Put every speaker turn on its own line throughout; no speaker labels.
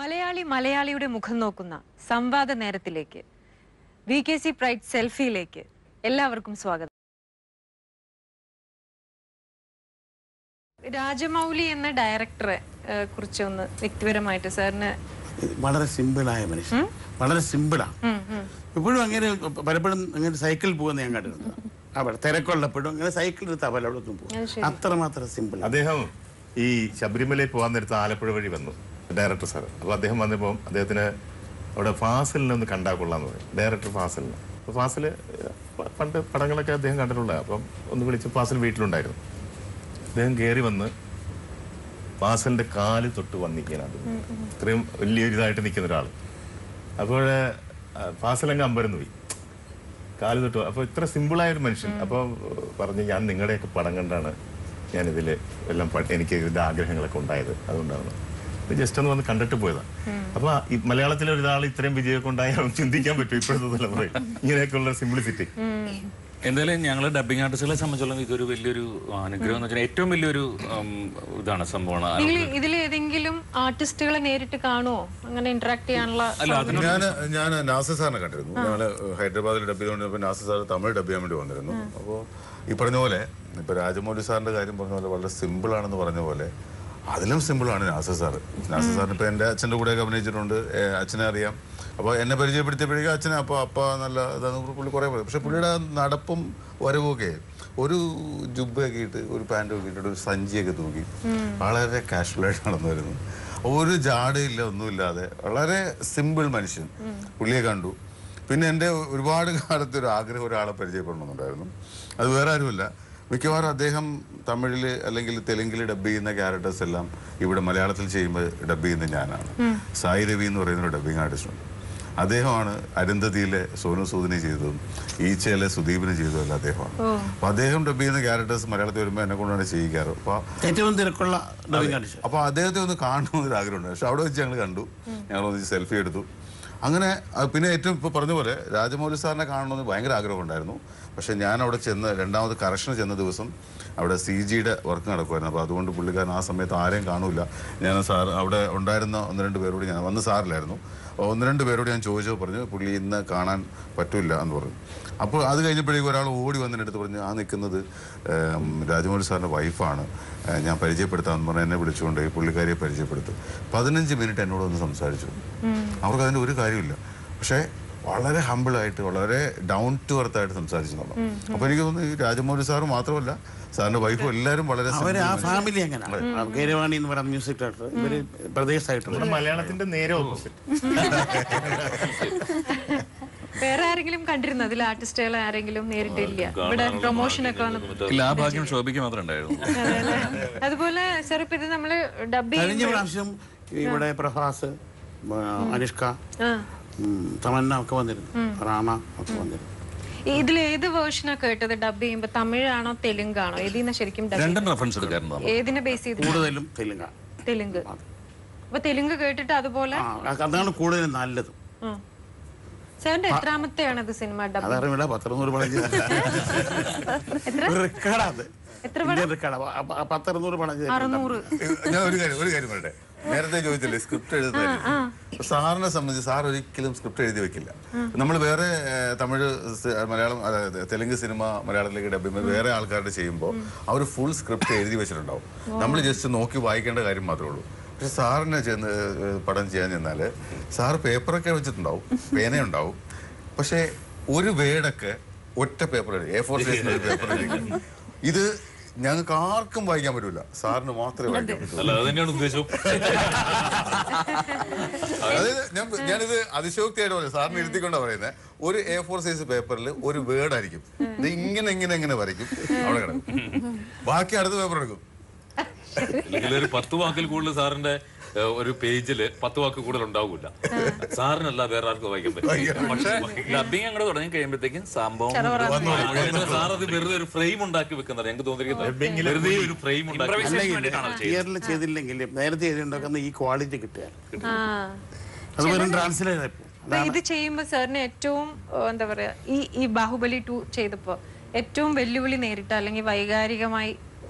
മലയാളിയുടെ മുഖം നോക്കുന്ന സംവാദ നേരത്തിലേക്ക് VKC പ്രൈഡ് സെൽഫിയിലേക്ക് എല്ലാവർക്കും സ്വാഗതം. രാജമൗലി എന്ന ഡയറക്ടറെ കുറിച്ച് ഒന്ന് വ്യക്തിപരമായിട്ട് സാറിന്.
വളരെ സിമ്പിളായ മനുഷ്യൻ, വളരെ സിമ്പിളാണ്. ഇപ്പോഴും അങ്ങനെ പലപ്പോഴും അങ്ങനെ സൈക്കിളിൽ പോകുന്ന ഞാൻ കണ്ടിട്ടുണ്ട്. അവിടെ തിരക്കുള്ളപ്പോഴും അങ്ങനെ സൈക്കിൾ എടുത്ത് പലയിടത്തും പോകും. അത്രമാത്രം സിമ്പിൾ.
അദ്ദേഹം ഈ ശബരിമലയിൽ പോകാൻ നേരത്ത് ആലപ്പുഴ വഴി വന്നു ഡയറക്ടർ സാർ. അപ്പോൾ അദ്ദേഹം വന്നപ്പോൾ അദ്ദേഹത്തിന് അവിടെ ഫാസിലിനെ ഒന്ന് കണ്ടാൽ കൊള്ളാന്ന് പറയും, ഡയറക്ടർ ഫാസിലിന്. അപ്പോൾ ഫാസിൽ പണ്ട് പടങ്ങളൊക്കെ അദ്ദേഹം കണ്ടിട്ടുള്ളത്. അപ്പം ഒന്ന് വിളിച്ച് ഫാസിൽ വീട്ടിലുണ്ടായിരുന്നു. അദ്ദേഹം കയറി വന്ന് ഫാസിലിൻ്റെ കാല് തൊട്ട് വന്നിരിക്കാനാണ്. ഇത്രയും വലിയൊരു ഇതായിട്ട് നിൽക്കുന്ന ഒരാൾ. അപ്പോൾ ഫാസിലങ്ങ് അമ്പരന്ന് പോയി, കാല് തൊട്ട്. അപ്പോൾ ഇത്ര സിമ്പിളായൊരു മനുഷ്യൻ. അപ്പോൾ പറഞ്ഞ് ഞാൻ നിങ്ങളുടെയൊക്കെ പടം കണ്ടാണ് ഞാനിതിൽ എല്ലാം എനിക്ക് ഇതിൻ്റെ ആഗ്രഹങ്ങളൊക്കെ ഉണ്ടായത്, അതുകൊണ്ടാണ് ജസ്റ്റ് ഒന്ന് വന്ന് കണ്ടിട്ട് പോയതാണ്. അപ്പൊ ഈ മലയാളത്തിലെ ഒരാൾ ഇത്രയും വിജയമൊക്കെ ഉണ്ടായാൽ ചിന്തിക്കാൻ പറ്റും ഇപ്പോഴത്തെ തലമുറയിൽ ഇങ്ങനെയൊക്കെയുള്ള സിംപ്ലിസിറ്റി.
എന്തായാലും ഞങ്ങൾ ഡബിങ് ആർട്ടിസ്റ്റുകളെ സംബന്ധിച്ചോളം ഇതൊരു വലിയൊരു അനുഗ്രഹം എന്ന് വെച്ചാൽ ഏറ്റവും വലിയൊരു ഇതാണ് സംഭവമാണ്.
ഇതിലേതെങ്കിലും ആർട്ടിസ്റ്റുകളെ നേരിട്ട് കാണുമോ, അങ്ങനെ ഇന്ററാക്ട് ചെയ്യാനുള്ള?
ഞാൻ നാസിർ സാറിനെ കണ്ടിരുന്നു. ഞങ്ങള് ഹൈദരാബാദിൽ ഡബ് ചെയ്തുകൊണ്ടിരുന്നപ്പോൾ നാസിർ സാർ തമിഴ് ഡബ് ചെയ്യാൻ വേണ്ടി വന്നിരുന്നു. അപ്പോൾ ഈ പറഞ്ഞ പോലെ ഇപ്പൊ രാജമൗലി സാറിന്റെ കാര്യം പറഞ്ഞ പോലെ വളരെ സിമ്പിൾ ആണെന്ന് പറഞ്ഞ പോലെ അതിലും സിമ്പിളാണ് നാസിർ സാറ്. നാസിർ സാറിന് ഇപ്പൊ എൻ്റെ അച്ഛൻ്റെ കൂടെയൊക്കെ അഭിനയിച്ചിട്ടുണ്ട്, അച്ഛനെ അറിയാം. അപ്പോൾ എന്നെ പരിചയപ്പെടുത്തിയപ്പോഴേക്കും അച്ഛനെ അപ്പ നല്ല ഇതാണ് പുള്ളി കുറേ പറയും. പക്ഷെ പുള്ളിയുടെ നടപ്പും വരവുമൊക്കെ ഒരു ജുബ്ബയൊക്കെ ഇട്ട് ഒരു പാൻറ്റും ഒക്കെ ഇട്ടിട്ട് ഒരു സഞ്ചിയൊക്കെ തൂക്കി വളരെ കാഷ്വലായിട്ട് നടന്നു വരുന്നു. ഒരു ജാടയില്ല, ഒന്നുമില്ലാതെ വളരെ സിമ്പിൾ മനുഷ്യൻ. പുള്ളിയെ കണ്ടു. പിന്നെ എൻ്റെ ഒരുപാട് കാലത്തെ ഒരു ആഗ്രഹം ഒരാളെ പരിചയപ്പെടണമെന്നുണ്ടായിരുന്നു. അത് വേറെ ആരുമില്ല, മിക്കവാറും അദ്ദേഹം തമിഴിൽ അല്ലെങ്കിൽ തെലുങ്കിൽ ഡബ് ചെയ്യുന്ന ക്യാരക്ടേഴ്സ് എല്ലാം ഇവിടെ മലയാളത്തിൽ ചെയ്യുമ്പോൾ ഡബ് ചെയ്യുന്ന ഞാനാണ്. സായി രവി എന്ന് പറയുന്ന ഒരു ഡബിങ് ആർട്ടിസ്റ്റുണ്ട്. അദ്ദേഹമാണ് അരുന്ധതിയിലെ സോനു സൂദിനെ ചെയ്തതും ഈച്ചയിലെ സുദീപിനെ ചെയ്തതല്ല അദ്ദേഹമാണ്. അപ്പൊ അദ്ദേഹം ഡബ് ചെയ്യുന്ന ക്യാരക്ടേഴ്സ് മലയാളത്തിൽ വരുമ്പോൾ എന്നെ കൊണ്ടാണ് ചെയ്യിക്കാറ്.
ഏറ്റവും തിരക്കുള്ള
അപ്പൊ അദ്ദേഹത്തെ ഒന്ന് കാണണമെന്നൊരു ആഗ്രഹമുണ്ട്. പക്ഷെ അവിടെ വെച്ച് ഞങ്ങൾ കണ്ടു, ഞങ്ങൾ ഒന്ന് സെൽഫി എടുത്തു. അങ്ങനെ പിന്നെ ഏറ്റവും ഇപ്പോൾ പറഞ്ഞ പോലെ രാജമൗലി സാറിനെ കാണണമെന്ന് ഭയങ്കര ആഗ്രഹമുണ്ടായിരുന്നു. പക്ഷെ ഞാൻ അവിടെ ചെന്ന് രണ്ടാമത് കറക്ഷന് ചെന്ന ദിവസം അവിടെ CGയുടെ വർക്ക് നടക്കുമായിരുന്നു. അപ്പോൾ അതുകൊണ്ട് പുള്ളിക്കാരൻ ആ സമയത്ത് ആരെയും കാണൂല. ഞാൻ സാർ അവിടെ ഉണ്ടായിരുന്ന 1-2 പേരോട് ഞാൻ വന്ന് സാറിലായിരുന്നു. 1-2 പേരോട് ഞാൻ ചോദിച്ചപ്പോൾ പറഞ്ഞു പുള്ളി ഇന്ന് കാണാൻ പറ്റില്ല എന്ന് പറഞ്ഞു. അപ്പോൾ അത് കഴിഞ്ഞപ്പോഴേക്കും ഒരാൾ ഓടി വന്നതിൻ്റെ അടുത്ത് പറഞ്ഞു, ആ നിൽക്കുന്നത് രാജമൗലി സാറിൻ്റെ വൈഫാണ്, ഞാൻ പരിചയപ്പെടുത്താമെന്ന് പറഞ്ഞ് എന്നെ വിളിച്ചുകൊണ്ട് ഈ പുള്ളിക്കാരിയെ പരിചയപ്പെടുത്തും. 15 മിനിറ്റ് എന്നോടൊന്ന് സംസാരിച്ചു. അവർക്ക് അതിൻ്റെ ഒരു കാര്യമില്ല. പക്ഷേ വളരെ ഹമ്പിളായിട്ട് വളരെ ഡൗൺ ടു എർത്ത് ആയിട്ട് സംസാരിച്ചെന്നുള്ളൂ. അപ്പൊ എനിക്ക് തോന്നുന്നു ഈ രാജമൗലി സാറ് മാത്രമല്ല സാറിന്റെ വൈഫും എല്ലാവരും വളരെ
ഫാമിലി എങ്ങനെയാണ് കേരവാണി എന്ന് പറയുന്ന മ്യൂസിക് ഡയറക്ടർ ഇവര് പ്രദേശമായിട്ടുള്ള
മലയാളത്തിന്റെ നേരെ ഓപ്പോസിറ്റ്.
വേറെ ആരെങ്കിലും കണ്ടിരുന്നു അതിൽ ആർട്ടിസ്റ്റുകളെ ആരെങ്കിലും നേരിട്ടില്ല? ഇവിടെ പ്രൊമോഷൻ ഒക്കെ
ഭാഗ്യം ശോഭിക്ക് മാത്രമേ ഉണ്ടായിരുന്നു.
അതുപോലെ സാർ ഇപ്പൊ ഇത് നമ്മള് ഡബ്
കഴിഞ്ഞ പ്രാവശ്യം ഇവിടെ പ്രഭാസ്, അനുഷ്ക, തമന്ന ഒക്കെ വന്നിരുന്നു, റാണ ഒക്കെ വന്നിരുന്നു.
ഇതിൽ ഏത് വേർഷനാ കേട്ടത് ഡബ് ചെയ്യുമ്പോ? തമിഴാണോ തെലുങ്കാണോ? ഏതിനാ ശരിക്കും ഏതിനെ ബേസ് ചെയ്ത്?
കൂടുതലും
തെലുങ്ക്. അപ്പൊ തെലുങ്ക് കേട്ടിട്ട് അതുപോലെ
അതാണ് കൂടുതലും നല്ലത്.
സാറിന്റെ എത്രാമത്തെയാണ് ഇത് സിനിമ ഡബ്?
അതറിയില്ല, 100 പടം റെക്കോർഡാത്.
ഞാൻ ഒരു കാര്യം പറയട്ടെ. നേരത്തെ ചോദിച്ചില്ലേ സ്ക്രിപ്റ്റ് എഴുതുന്നത്? സാറിനെ സംബന്ധിച്ച് സാർ ഒരിക്കലും സ്ക്രിപ്റ്റ് എഴുതി വെക്കില്ല. നമ്മൾ വേറെ തമിഴ്, മലയാളം, അതായത് തെലുങ്ക് സിനിമ മലയാളത്തിലേക്ക് ഡബ് ചെയ്യുമ്പോൾ വേറെ ആൾക്കാരുടെ ചെയ്യുമ്പോൾ അവർ ഫുൾ സ്ക്രിപ്റ്റ് എഴുതി വെച്ചിട്ടുണ്ടാവും. നമ്മൾ ജസ്റ്റ് നോക്കി വായിക്കേണ്ട കാര്യം മാത്രമേ ഉള്ളൂ. പക്ഷെ സാറിനെ പടം ചെയ്യാൻ ചെന്നാൽ സാർ പേപ്പറൊക്കെ വെച്ചിട്ടുണ്ടാവും, പേനയുണ്ടാവും. പക്ഷെ ഒരു വേർഡൊക്കെ ഒറ്റ പേപ്പർ എഴുതി, A4 സൈസിന് ഒരു പേപ്പർ എഴുതി. ഇത് ഞങ്ങൾക്ക് ആർക്കും വായിക്കാൻ പറ്റൂല, സാറിന് മാത്രമേ വായിക്കാൻ പറ്റൂ. അതായത് ഞാനിത് അതിശോക്തിയായിട്ട് പറയും, സാറിന് ഇരുത്തിക്കൊണ്ടാണ് പറയുന്നത്. ഒരു A4 സൈസ് പേപ്പറിൽ ഒരു വേർഡ് ആയിരിക്കും, ഇത് ഇങ്ങനെ വരയ്ക്കും, അവിടെ കിടക്കും. ബാക്കി അടുത്ത പേപ്പർ എടുക്കും.
ഒരു 10 വാക്കിൽ കൂടുതൽ സാറിന്റെ ഒരു പേജില് 10 വാക്ക് കൂടുതൽ ഉണ്ടാവില്ല. സാറിനല്ല വേറെ ആർക്കും വായിക്കാൻ പറ്റും. പക്ഷെ ഡബിങ് അങ്ങോട്ട് തുടങ്ങി കഴിയുമ്പോഴത്തേക്കും സംഭവം സാർ അത് വെറുതെ ഒരു ഫ്രെയിം ഉണ്ടാക്കി വെക്കുന്നത് എനിക്ക് തോന്നിയിരിക്കുന്നത്. വെറുതെ ഒരു ഫ്രെയിം
ഉണ്ടാക്കി ചെയ്തില്ലെങ്കിൽ നേരത്തെ എഴുതിണ്ടാക്കുന്ന ഈ ക്വാളിറ്റി കിട്ടുക. അതുപോലെ ട്രാൻസ്ലേറ്റ്
ഇത് ചെയ്യുമ്പോ സാറിന് ഏറ്റവും എന്താ പറയാ, ഈ ബാഹുബലി 2 ചെയ്തപ്പോ ഏറ്റവും വെല്ലുവിളി നേരിട്ട അല്ലെങ്കിൽ വൈകാരികമായി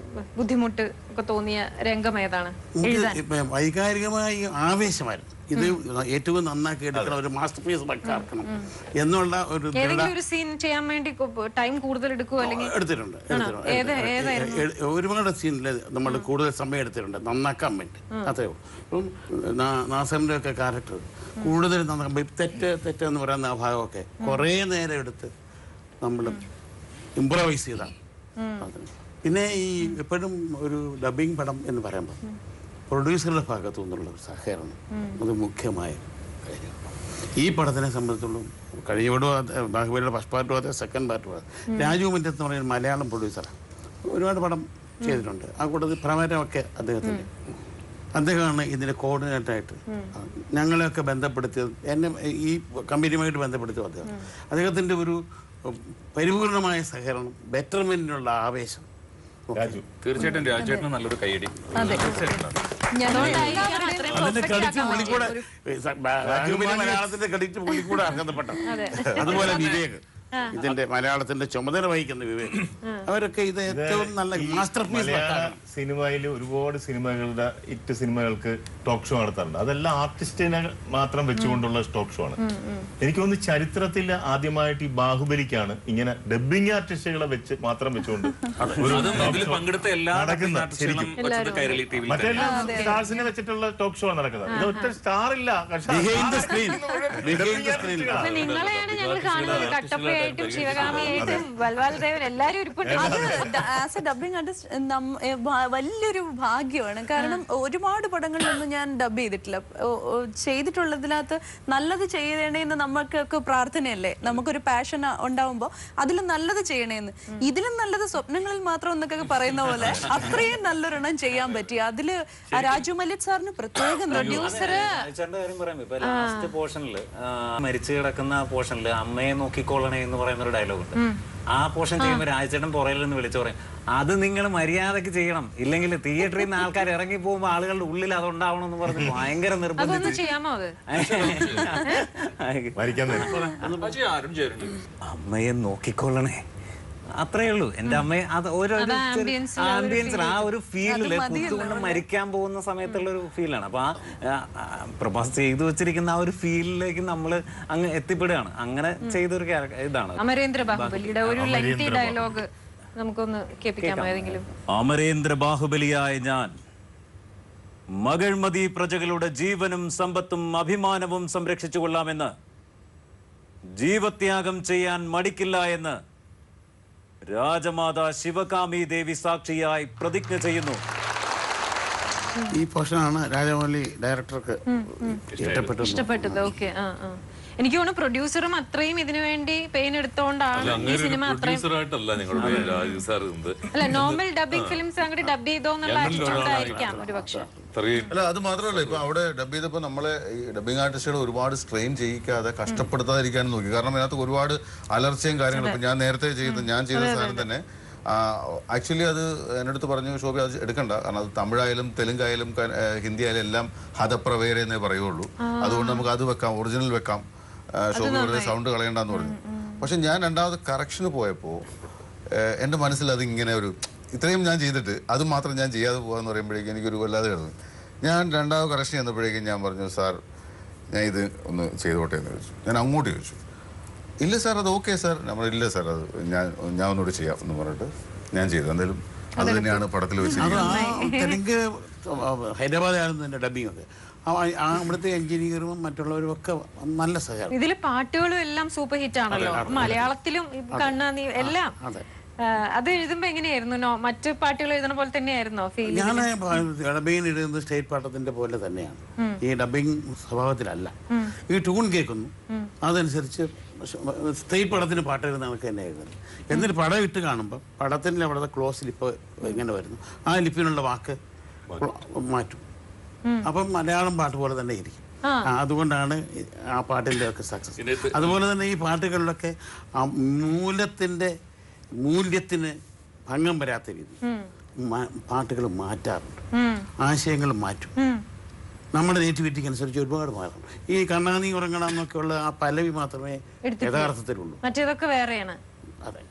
ബുദ്ധിമുട്ട് ഒക്കെ തോന്നിയ രംഗം ഏതാണ്?
വൈകാരികമായി ആവേശമായിരുന്നു. ഇത് ഏറ്റവും നന്നാക്കി എടുക്കണം, ഒരു മാസ്റ്റർ പീസ് പക്കാർക്കണം എന്നുള്ള ഒരു
സീൻ ചെയ്യാൻ വേണ്ടി ടൈം കൂടുതൽ എടുക്കുമോ? അല്ലെങ്കിൽ
എടുത്തിട്ടുണ്ട്. ഒരുപാട് സീനിൽ നമ്മൾ കൂടുതൽ സമയം എടുത്തിട്ടുണ്ട് നന്നാക്കാൻ വേണ്ടി. അത്രേ ഉള്ളൂ. ഇപ്പം നാസറിന്റെ ഒക്കെ ക്യാരക്ടർ കൂടുതൽ നന്നാക്കാൻ തെറ്റെന്ന് പറയുന്ന ആ ഭാഗമൊക്കെ കുറേ നേരം എടുത്ത് നമ്മൾ ഇംപ്രവൈസ് ചെയ്താണ്. പിന്നെ ഈ എപ്പോഴും ഒരു ഡബിങ് പടം എന്ന് പറയുമ്പോൾ പ്രൊഡ്യൂസറുടെ ഭാഗത്തു നിന്നുള്ള ഒരു സഹകരണം അത് മുഖ്യമായ കാര്യം. ഈ പടത്തിനെ സംബന്ധിച്ചുള്ളും കഴിഞ്ഞോടും ബാഹുബലിയുടെ ഫസ്റ്റ് പാർട്ടും അതെ, സെക്കൻഡ് പാർട്ടും അതെ. രാജു മുറ്റത്ത് എന്ന് പറയുന്ന മലയാളം പ്രൊഡ്യൂസറാണ്. ഒരുപാട് പടം ചെയ്തിട്ടുണ്ട്. ആ കൂട്ടത്തിൽ പ്രമേരമൊക്കെ അദ്ദേഹത്തിൻ്റെ. അദ്ദേഹമാണ് ഇതിൻ്റെ കോർഡിനേറ്ററായിട്ട് ഞങ്ങളെയൊക്കെ ബന്ധപ്പെടുത്തിയത്. എന്നെ ഈ കമ്പനിയുമായിട്ട് ബന്ധപ്പെടുത്തിയത് അദ്ദേഹത്തിൻ്റെ ഒരു പരിപൂർണമായ സഹകരണം, ബെറ്റർമെന്റിനുള്ള ആവേശം.
തീർച്ചയായിട്ടും രാജേട്ടന് നല്ലൊരു കൈയടി.
മലയാളത്തിന്റെ ക്രെഡിറ്റ് പുള്ളിക്കൂടെ അർഹതപ്പെട്ട. അതുപോലെ വിവേക്, ഇതിന്റെ മലയാളത്തിന്റെ ചുമതല വഹിക്കുന്ന വിവേക്, അവരൊക്കെ ഇത് ഏറ്റവും നല്ല മാസ്റ്റർ പീസ്.
സിനിമയിൽ ഒരുപാട് സിനിമകളുടെ ഹിറ്റ് സിനിമകൾക്ക് ടോക്ക് ഷോ നടത്താറുണ്ട്. അതെല്ലാം ആർട്ടിസ്റ്റിനെ മാത്രം വെച്ചുകൊണ്ടുള്ള ടോക്ക് ഷോ ആണ്. എനിക്ക് തോന്നുന്നു ചരിത്രത്തിൽ ആദ്യമായിട്ട് ഈ ബാഹുബലിക്കാണ് ഇങ്ങനെ ഡബ്ബിംഗ് ആർട്ടിസ്റ്റുകളെ വെച്ച് മാത്രം വെച്ചുകൊണ്ട്
പങ്കെടുത്ത എല്ലാ
മറ്റെല്ലാം സ്റ്റാർസിനെ വെച്ചിട്ടുള്ള ടോക്ക് ഷോ ആണ് നടക്കുന്നത്. ഇത് ഒറ്റ സ്റ്റാർ ഇല്ല.
നിങ്ങളെയാണ് ഞങ്ങൾ കാണുന്നത് കട്ടപ്പയായിട്ടും ശിവകാമിയായിട്ടും ബൽവാൽദേവൻ എല്ലാരും.
ആസ് എ ഡബിംഗ് ആർട്ടിസ്റ്റ് വലിയൊരു ഭാഗ്യമാണ്. കാരണം ഒരുപാട് പടങ്ങളിലൊന്നും ഞാൻ ഡബ് ചെയ്തിട്ടില്ല. ചെയ്തിട്ടുള്ളതിനകത്ത് നല്ലത് ചെയ്യണേന്ന് നമുക്കൊക്കെ പ്രാർത്ഥനയല്ലേ. നമുക്കൊരു പാഷൻ ഉണ്ടാവുമ്പോ അതിലും നല്ലത് ചെയ്യണേന്ന്. ഇതിലും നല്ലത് സ്വപ്നങ്ങളിൽ മാത്രം എന്നൊക്കെ പറയുന്ന പോലെ അത്രയും നല്ലൊരെണ്ണം ചെയ്യാൻ പറ്റി. അതില് രാജു മല്ലിക് സാറിന് പ്രത്യേകം
ലാസ്റ്റ് പോർഷനില് മരിച്ചു കിടക്കുന്ന പോർഷനില് അമ്മയെ നോക്കിക്കൊള്ളണേ എന്ന് പറയുന്ന ഒരു ഡയലോഗ് ഉണ്ട്. ആ പോർഷൻ ചെയ്യുമ്പോൾ രാജചേട്ടൻ പുറയിൽ നിന്ന് വിളിച്ചു പറയും, അത് നിങ്ങൾ മര്യാദക്ക് ചെയ്യണം, ഇല്ലെങ്കിൽ തിയേറ്ററിൽ നിന്ന് ആൾക്കാർ ഇറങ്ങി പോകുമ്പോൾ ആളുകളുടെ ഉള്ളിൽ അതുണ്ടാവണം എന്ന് പറഞ്ഞ് ഭയങ്കര നിർബന്ധിച്ചു. അമ്മയെ നോക്കിക്കൊള്ളണേ, അത്രേ ഉള്ളൂ. എന്റെ അമ്മയെ അത് ഓരോ ആംബിയൻസ് ആ ഒരു ഫീലില് കുത്തുകൊണ്ട് മരിക്കാൻ പോകുന്ന സമയത്തുള്ള ഒരു ഫീലാണ്. അപ്പൊ ആ പ്രഭാസ് ചെയ്തു വെച്ചിരിക്കുന്ന ആ ഒരു ഫീലിലേക്ക് നമ്മൾ അങ്ങ് എത്തിപ്പെടുകയാണ്. അങ്ങനെ ചെയ്തൊരു ഇതാണ്
അമരേന്ദ്ര ബാഹുബലിയുടെ ഒരു ലെങ്തി ഡയലോഗ് നമുക്കൊന്ന് കേൾപ്പിക്കാമോ ഏതെങ്കിലും?
അമരേന്ദ്ര ബാഹുബലിയായ ഞാൻ മകൾമതി പ്രജകളുടെ ജീവനും സമ്പത്തും അഭിമാനവും സംരക്ഷിച്ചു കൊള്ളാമെന്ന്, ജീവത്യാഗം ചെയ്യാൻ മടിക്കില്ല എന്ന് രാജമാതാ ശിവകാമി ദേവി സാക്ഷിയായി പ്രതിജ്ഞ ചെയ്യുന്നു.
ഈ പോർഷനാണ് രാജമൗലി ഡയറക്ടർക്ക്
ഇഷ്ടപ്പെട്ടത്. ഓക്കെ. എനിക്ക് തോന്നുന്നു പ്രൊഡ്യൂസറും അത്രയും ഇതിനു വേണ്ടി പെയിൻ എടുത്തോണ്ടാണ് ഈ സിനിമ അത്രയും. അല്ല, നോർമൽ ഡബിംഗ് ഫിലിംസ് അങ്ങോട്ട് ഡബ് ചെയ്തോന്നുള്ള ആയിരിക്കാം ഒരു പക്ഷേ.
അല്ല, അത് മാത്രമല്ല, ഇപ്പൊ അവിടെ ഡബ് ചെയ്തപ്പോ നമ്മളെ ഈ ഡബിംഗ് ആർട്ടിസ്റ്റുകൾ ഒരുപാട് സ്ട്രെയിൻ ചെയ്യിക്കാതെ കഷ്ടപ്പെടുത്താതിരിക്കാൻ നോക്കി. കാരണം ഇതിനകത്ത് ഒരുപാട് അലർച്ചയും കാര്യങ്ങളും. ഇപ്പൊ ഞാൻ നേരത്തെ ഞാൻ ചെയ്ത സാധനം തന്നെ ആക്ച്വലി അത് എൻ്റെ അടുത്ത് പറഞ്ഞു, ശോഭ അത് എടുക്കണ്ട, കാരണം അത് തമിഴായാലും തെലുങ്കായാലും ഹിന്ദി ആയാലും എല്ലാം ഹതപ്രവേര എന്നേ പറയുള്ളൂ. അതുകൊണ്ട് നമുക്ക് അത് വെക്കാം, ഒറിജിനൽ വെക്കാം, ശോഭ വെറുതെ സൗണ്ട് കളയണ്ടെന്ന് പറഞ്ഞു. പക്ഷെ ഞാൻ രണ്ടാമത് കറക്ഷന് പോയപ്പോൾ എൻ്റെ മനസ്സിൽ അത് ഇങ്ങനെ ഒരു ഇത്രയും ഞാൻ ചെയ്തിട്ട് അത് മാത്രം ഞാൻ ചെയ്യാതെ പോകാന്ന് പറയുമ്പോഴേക്കും എനിക്കൊരു വല്ലാതെ കിടന്നു. ഞാൻ രണ്ടാമത് കറക്ഷൻ ചെന്നപ്പോഴേക്കും ഞാൻ പറഞ്ഞു, സാർ ഞാൻ ഇത് ഒന്ന് ചെയ്തോട്ടെ എന്ന് ചോദിച്ചു. ഞാൻ അങ്ങോട്ട് ചോദിച്ചു, ഇല്ല സാർ അത് ഓക്കെ സാർ. നമ്മളില്ല സാർ, അത് ഞാൻ ഒന്നുകൂടി ചെയ്യാം എന്ന് പറഞ്ഞിട്ട് ഞാൻ ചെയ്തു. എന്തായാലും അത് തന്നെയാണ് പടത്തിൽ വെച്ചിരിക്കുന്നത്.
തെലുങ്ക് ഹൈദരാബാദായിരുന്നു എൻ്റെ ഡബിങ് ഒക്കെ. അവിടുത്തെ എഞ്ചിനീയറും മറ്റുള്ളവരും ഒക്കെ നല്ല സഹകരണം.
ഇതില് പാട്ടുകളും എല്ലാം സൂപ്പർ ഹിറ്റ് ആണല്ലോ. മലയാളത്തിലും കണ്ണാനി എല്ലാം. അത് എഴുതുമ്പോ എങ്ങനെയായിരുന്നു? മറ്റു പാട്ടുകൾ എഴുതുന്ന പോലെ തന്നെയായിരുന്നോ ഫീൽ?
ഞാൻ ഡബിങ് എഴുതുന്നത് സ്റ്റേറ്റ് പാട്ടത്തിന്റെ പോലെ തന്നെയാണ്. ഈ ഡബിങ് സ്വഭാവത്തിലല്ല. ഈ ട്യൂൺ കേൾക്കുന്നു, അതനുസരിച്ച് സ്റ്റേറ്റ് പടത്തിന് പാട്ട് എഴുതുന്ന കണക്ക് തന്നെ എഴുതുന്നത്. എന്നിട്ട് പടം ഇട്ട് കാണുമ്പോൾ പടത്തിന്റെ അവിടുത്തെ ക്ലോസ് ലിപ്പ് ഇങ്ങനെ വരുന്നു, ആ ലിപ്പിനുള്ള വാക്ക് മാറ്റും. അപ്പം മലയാളം പാട്ട് പോലെ തന്നെ ഇരിക്കും. അതുകൊണ്ടാണ് ആ പാട്ടിന്റെ ഒക്കെ സക്സസ്. അതുപോലെ തന്നെ ഈ പാട്ടുകളിലൊക്കെ ആ മൂല്യത്തിന് ഭംഗം വരാത്ത രീതി പാട്ടുകൾ മാറ്റാറുണ്ട്, ആശയങ്ങൾ മാറ്റും. നമ്മുടെ നേറ്റിവിറ്റിക്ക് അനുസരിച്ച് ഒരുപാട് മാറും. ഈ കണ്ണാനി ഉറങ്ങണം എന്നൊക്കെയുള്ള ആ പല്ലവി മാത്രമേ യഥാർത്ഥത്തിലുള്ളൂ.
മറ്റേതൊക്കെ വേറെയാണ്.
അതെ,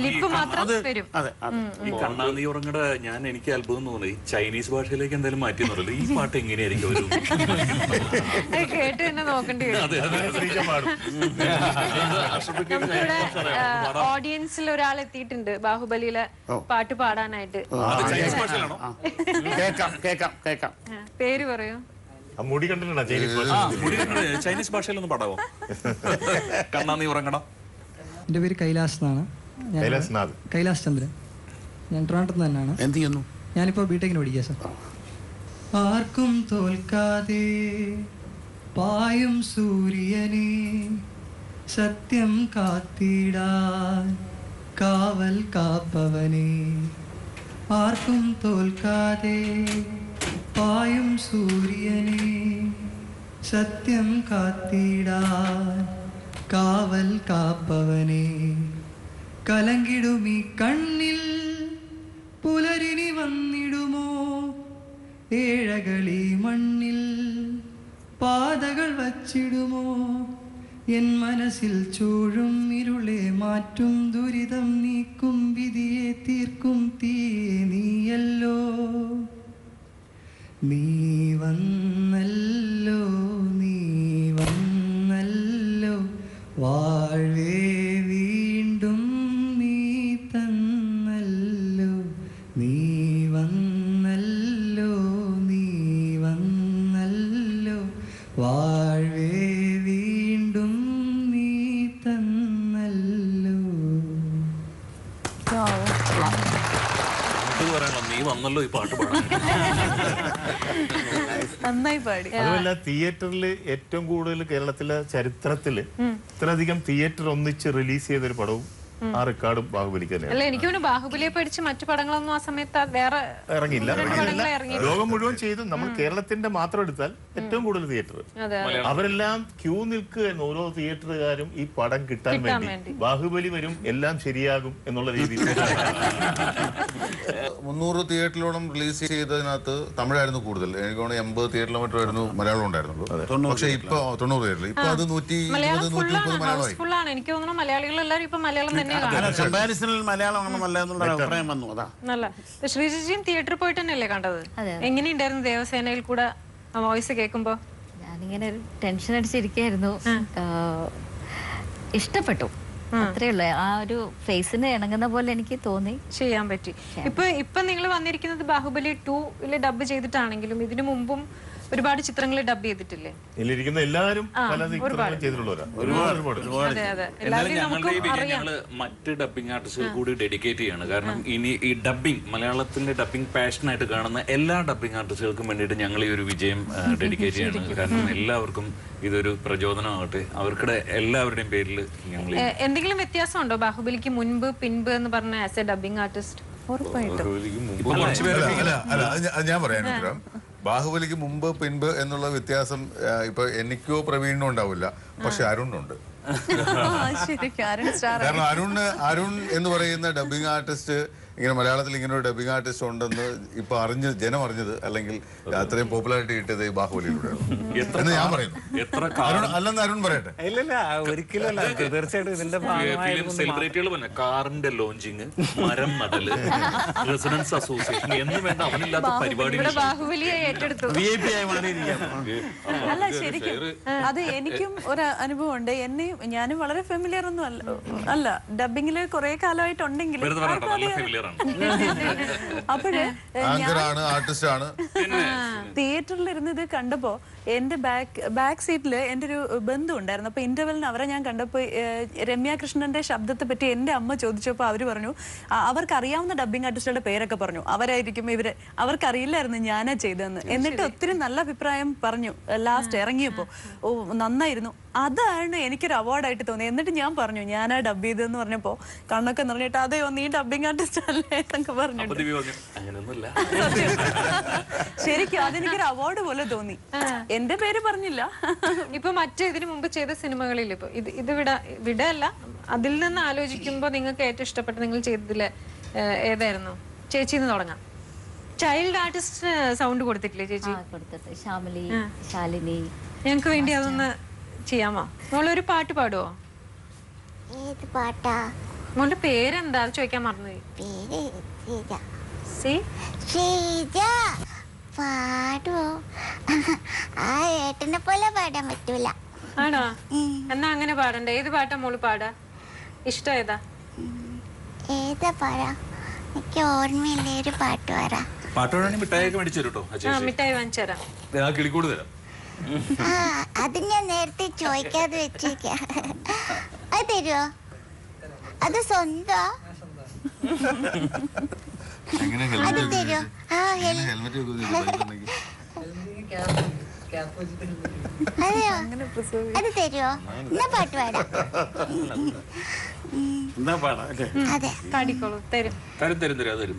ലിപ്പ് മാത്രം വരും.
അതെ അതെ.
ഈ കണ്ണാടി ഉറങ്ങടെ എനിക്ക് അത്ഭുതം തോന്നി, ഈ ചൈനീസ് ഭാഷയിലേക്ക് എന്തായാലും മാറ്റിയെന്നുള്ളൂ. ഈ പാട്ട് എങ്ങനെയായിരിക്കും ഒരു
കേട്ട് തന്നെ നോക്കേണ്ടി വരും. ഓഡിയൻസിൽ ഒരാൾ എത്തിയിട്ടുണ്ട് ബാഹുബലിയിലെ പാട്ട് പാടാനായിട്ട്.
ചൈനീസ് ഭാഷയിലാണോ?
കേക്കാം കേക്കാം കേക്കാം.
പേര് പറയൂ.
മുടി കണ്ടിട്ടുണ്ടോ ചൈനീസ് ഭാഷ?
ചൈനീസ് ഭാഷയിലൊന്ന് പാടാവോ? കണ്ണാടി ഉറങ്ങണം.
എൻ്റെ പേര് കൈലാസ് എന്നാണ്. കൈലാസ് ചന്ദ്രൻ. ഞാൻ ട്രിവാൻഡ്രത്ത് തന്നെയാണ്.
എന്ത് ചെയ്യുന്നു?
ഞാനിപ്പോൾ ബിടെക്കിന് പഠിക്കുക സാർ. ആർക്കും തോൽക്കാതെ പായും സൂര്യനെ സത്യം കാത്തിടാൻ കാവൽ കാപ്പവനെ. ആർക്കും തോൽക്കാതെ പായും സൂര്യനെ സത്യം കാത്തിടാൻ കാവൽ കാപ്പവനെ. കലങ്കിടുമീ കണ്ണിൽ പുലരിനി വന്നിടുമോ? ഏഴകളി മണ്ണിൽ പാതകൾ വച്ചിടുമോ? എൻ മനസ്സിൽ ചൂഴും ഇരുളെ മാറ്റും ദുരിതം നീക്കും വിധിയെ തീർക്കും തീയെ നീയല്ലോ. നീ വന്നല്ലോ നീ വന്നല്ലോ വാഴ്വേ വീണ്ടും നീ തന്നല്ലോ. നീ വന്നല്ലോ നീ വന്നല്ലോ വാഴ്വേ വീണ്ടും നീ തന്നല്ലോ.
നീ വന്നല്ലോ ഈ പാട്ട് പാടാൻ.
നന്നായി പാടി.
അതുമല്ല, തിയേറ്ററിൽ ഏറ്റവും കൂടുതൽ കേരളത്തിലെ ചരിത്രത്തില് ഇത്രയധികം തിയേറ്റർ ഒന്നിച്ച് റിലീസ് ചെയ്തൊരു പടവും ആ റെക്കോർഡും ബാഹുബലിക്ക് തന്നെയാണ്.
അല്ല, എനിക്ക് തോന്നുന്നു ബാഹുബലിയെ പഠിച്ച് മറ്റു പടങ്ങളൊന്നും ആ സമയത്ത് വേറെ
ഇറങ്ങിയില്ല. ലോകം മുഴുവൻ ചെയ്തു. നമ്മൾ കേരളത്തിന്റെ മാത്രം എടുത്താൽ ഏറ്റവും കൂടുതൽ തിയേറ്റർ അവരെല്ലാം ക്യൂ നിൽക്കുകയായിരുന്നു. ഓരോ തിയേറ്ററുകാരും ഈ പടം കിട്ടാൻ വേണ്ടി ബാഹുബലി വരും എല്ലാം ശരിയാകും എന്നുള്ള രീതിയിൽ.
300 തിയേറ്ററിലോളം റിലീസ് ചെയ്തതിനകത്ത് തമിഴായിരുന്നു കൂടുതൽ. എനിക്ക് തോന്നുന്നു 80 തിയേറ്ററിലും മറ്റായിരുന്നു മലയാളം ഉണ്ടായിരുന്നുള്ളൂ. പക്ഷെ ഇപ്പൊ 90 തിയേറ്ററിൽ ഇപ്പൊ അത് 120-130 മലയാളമായി.
എനിക്ക് തോന്നുന്നു മലയാളികളെല്ലാവരും ഇപ്പൊ മലയാളം തന്നെയാണ്.
കമ്പാരിസണിൽ മലയാളമാണ് നല്ലതെന്നുള്ള അഭിപ്രായം വന്നു. അതാ
നല്ല. ശ്രീജിയും തിയേറ്ററിൽ പോയിട്ട് തന്നെയല്ലേ കണ്ടത്? എങ്ങനെയുണ്ടായിരുന്നു ദേവസേനയിൽ കൂടെ വോയിസ് കേൾക്കുമ്പോ?
ഞാനിങ്ങനെ ഒരു ടെൻഷൻ അടിച്ചിരിക്കായിരുന്നു. ഇഷ്ടപ്പെട്ടു, അത്രേ ഉള്ളൂ. ആ ഒരു ഫേസിന് ഇണങ്ങുന്ന പോലെ എനിക്ക് തോന്നി,
ചെയ്യാൻ പറ്റി. ഇപ്പൊ നിങ്ങൾ വന്നിരിക്കുന്നത് ബാഹുബലി 2 ഡബ് ചെയ്തിട്ടാണെങ്കിലും ഇതിനു മുമ്പും ഒരുപാട് ചിത്രങ്ങൾ ഡബ് ചെയ്തിട്ടില്ലേ?
എല്ലാവരും
ഞങ്ങള് മറ്റ് ഡബിംഗ് ആർട്ടിസ്റ്റുകൾ കൂടി ഡെഡിക്കേറ്റ് ചെയ്യാണ്. കാരണം ഇനി ഈ ഡബിംഗ്, മലയാളത്തിന്റെ ഡബിംഗ് പാഷനായിട്ട് കാണുന്ന എല്ലാ ഡബിംഗ് ആർട്ടിസ്റ്റുകൾക്കും വേണ്ടിയിട്ട് ഞങ്ങൾ ഈ ഒരു വിജയം ഡെഡിക്കേറ്റ് ചെയ്യാണ്. കാരണം എല്ലാവർക്കും ഇതൊരു പ്രചോദനമാകട്ടെ. അവർക്കിടെ എല്ലാവരുടെയും പേരിൽ ഞങ്ങൾ.
എന്തെങ്കിലും വ്യത്യാസമുണ്ടോ ബാഹുബലിക്ക് മുൻപ് പിൻപ് എന്ന് പറഞ്ഞ ആസ് എ ഡബിംഗ് ആർട്ടിസ്റ്റ്? ഉറപ്പായിട്ടും
ഞാൻ പറയാൻ ബാഹുബലിക്ക് മുമ്പ് പിൻപ് എന്നുള്ള വ്യത്യാസം ഇപ്പൊ എനിക്കോ പ്രവീണിനോ ഉണ്ടാവില്ല, പക്ഷെ അരുണുണ്ട്. കാരണം അരുൺ എന്ന് പറയുന്ന ഡബിംഗ് ആർട്ടിസ്റ്റ് ഇങ്ങനെ മലയാളത്തിൽ ഇങ്ങനെ ഒരു ഡബിംഗ് ആർട്ടിസ്റ്റ് ഉണ്ടെന്ന് ഇപ്പൊ ജനം അറിഞ്ഞത്, അല്ലെങ്കിൽ അത്രയും പോപ്പുലാരിറ്റി കിട്ടിയത് ഈ ബാഹുബലിയിലൂടെയാണ് എന്ന് ഞാൻ പറയുന്നു. അല്ലെന്ന് അരുൺ പറയട്ടെ.
ഒരിക്കലും
സെലിബ്രിറ്റികൾ പറഞ്ഞ കാറിന്റെ ലോഞ്ചിങ്, മരം നടല്, റെസിഡൻസ് അസോസിയേഷൻ എന്ന് വേണ്ട അവനില്ലാത്ത പരിപാടികൾ
അല്ല. ശരിക്കും അത് എനിക്കും ഒരു അനുഭവം ഉണ്ട്. ഞാനും വളരെ ഫെമിലിയർ ഒന്നും അല്ല ഡബിങ്ങില് കുറെ കാലമായിട്ടുണ്ടെങ്കിൽ. അപ്പോഴ് തിയേറ്ററിൽ ഇരുന്ന് ഇത് കണ്ടപ്പോ എന്റെ ബാക്ക് സീറ്റില് എന്റെ ഒരു ബന്ധു ഉണ്ടായിരുന്നു. അപ്പൊ ഇന്റർവെലിന് അവരെ ഞാൻ കണ്ടപ്പോ രമ്യ കൃഷ്ണന്റെ ശബ്ദത്തെ പറ്റി എന്റെ അമ്മ ചോദിച്ചപ്പോ അവര് പറഞ്ഞു അവർക്ക് അറിയാവുന്ന ഡബിംഗ് ആർട്ടിസ്റ്റുകളുടെ പേരൊക്കെ പറഞ്ഞു. അവരായിരിക്കും ഇവര്, അവർക്കറിയില്ലായിരുന്നു ഞാനാ ചെയ്തതെന്ന്. എന്നിട്ട് ഒത്തിരി നല്ല അഭിപ്രായം പറഞ്ഞു ലാസ്റ്റ് ഇറങ്ങിയപ്പോ. ഓ നന്നായിരുന്നു, അതാണ് എനിക്കൊരു അവാർഡായിട്ട് തോന്നി. എന്നിട്ട് ഞാൻ പറഞ്ഞു ഞാനാ ഡബ് ചെയ്തെന്ന് പറഞ്ഞപ്പോ കണ്ണൊക്കെ നിറഞ്ഞിട്ട് അതെയോ നീ ഡബിംഗ് ആർട്ടിസ്റ്റ് അല്ലേ എന്നൊക്കെ പറഞ്ഞു. ശരിക്കും അതെനിക്കൊരു അവാർഡ് പോലെ തോന്നി. എന്റെ പേര് പറഞ്ഞില്ല.
ഇപ്പൊ ഇതിനു മുമ്പ് ചെയ്ത സിനിമകളിൽ ഇപ്പൊ ഇത് വിടല്ല, അതിൽ നിന്ന് ആലോചിക്കുമ്പോ നിങ്ങൾക്ക് ഏറ്റവും ഇഷ്ടപ്പെട്ട നിങ്ങൾ ചെയ്തതില് ഏതായിരുന്നു? ചേച്ചിന്ന് തുടങ്ങാം. ചൈൽഡ് ആർട്ടിസ്റ്റ് സൗണ്ട് കൊടുത്തിട്ടില്ലേ ചേച്ചി?
ശാലിനി.
ഞങ്ങക്ക് വേണ്ടി അതൊന്ന് ചെയ്യാമോ? നമ്മളൊരു പാട്ട് പാടുവോ? മോന്റെ പേരെന്താ ചോദിക്കാൻ മറന്നുപോയി.
പാടുവോ? ആ ഏട്ടനെ പോലെ പാടാൻ പറ്റൂല.
ആണോ? എന്നാ അങ്ങനെ പാടണ്ട. ഏത് പാട്ടാ മോള് പാടാ? ഇഷ്ടം ഏതാ?
ഏതാ പാടാ? എനിക്ക് ഓർമ്മയില്ല. ഒരു പാട്ട് പാടാ.
പാട്ട് പാടാണെങ്കിൽ മിഠായിയൊക്കെ മേടിച്ചു തരും കേട്ടോ.
മിഠായി വാങ്ങിച്ചു തരാം.
കിളിക്കൂട് തരാം.
അത് ഞാൻ നേരത്തെ ചോദിക്കാതെ വെച്ചേക്ക. അത് തരുവോ? അത് സ്വന്തം? അത് തരുവോ? അതെയോ? അത് തരുവോ? എന്നാ പാട്ട് പാടാം. അതെ,
പാടിക്കോളൂ. തരും
തരും തരും തരും അത് തരും.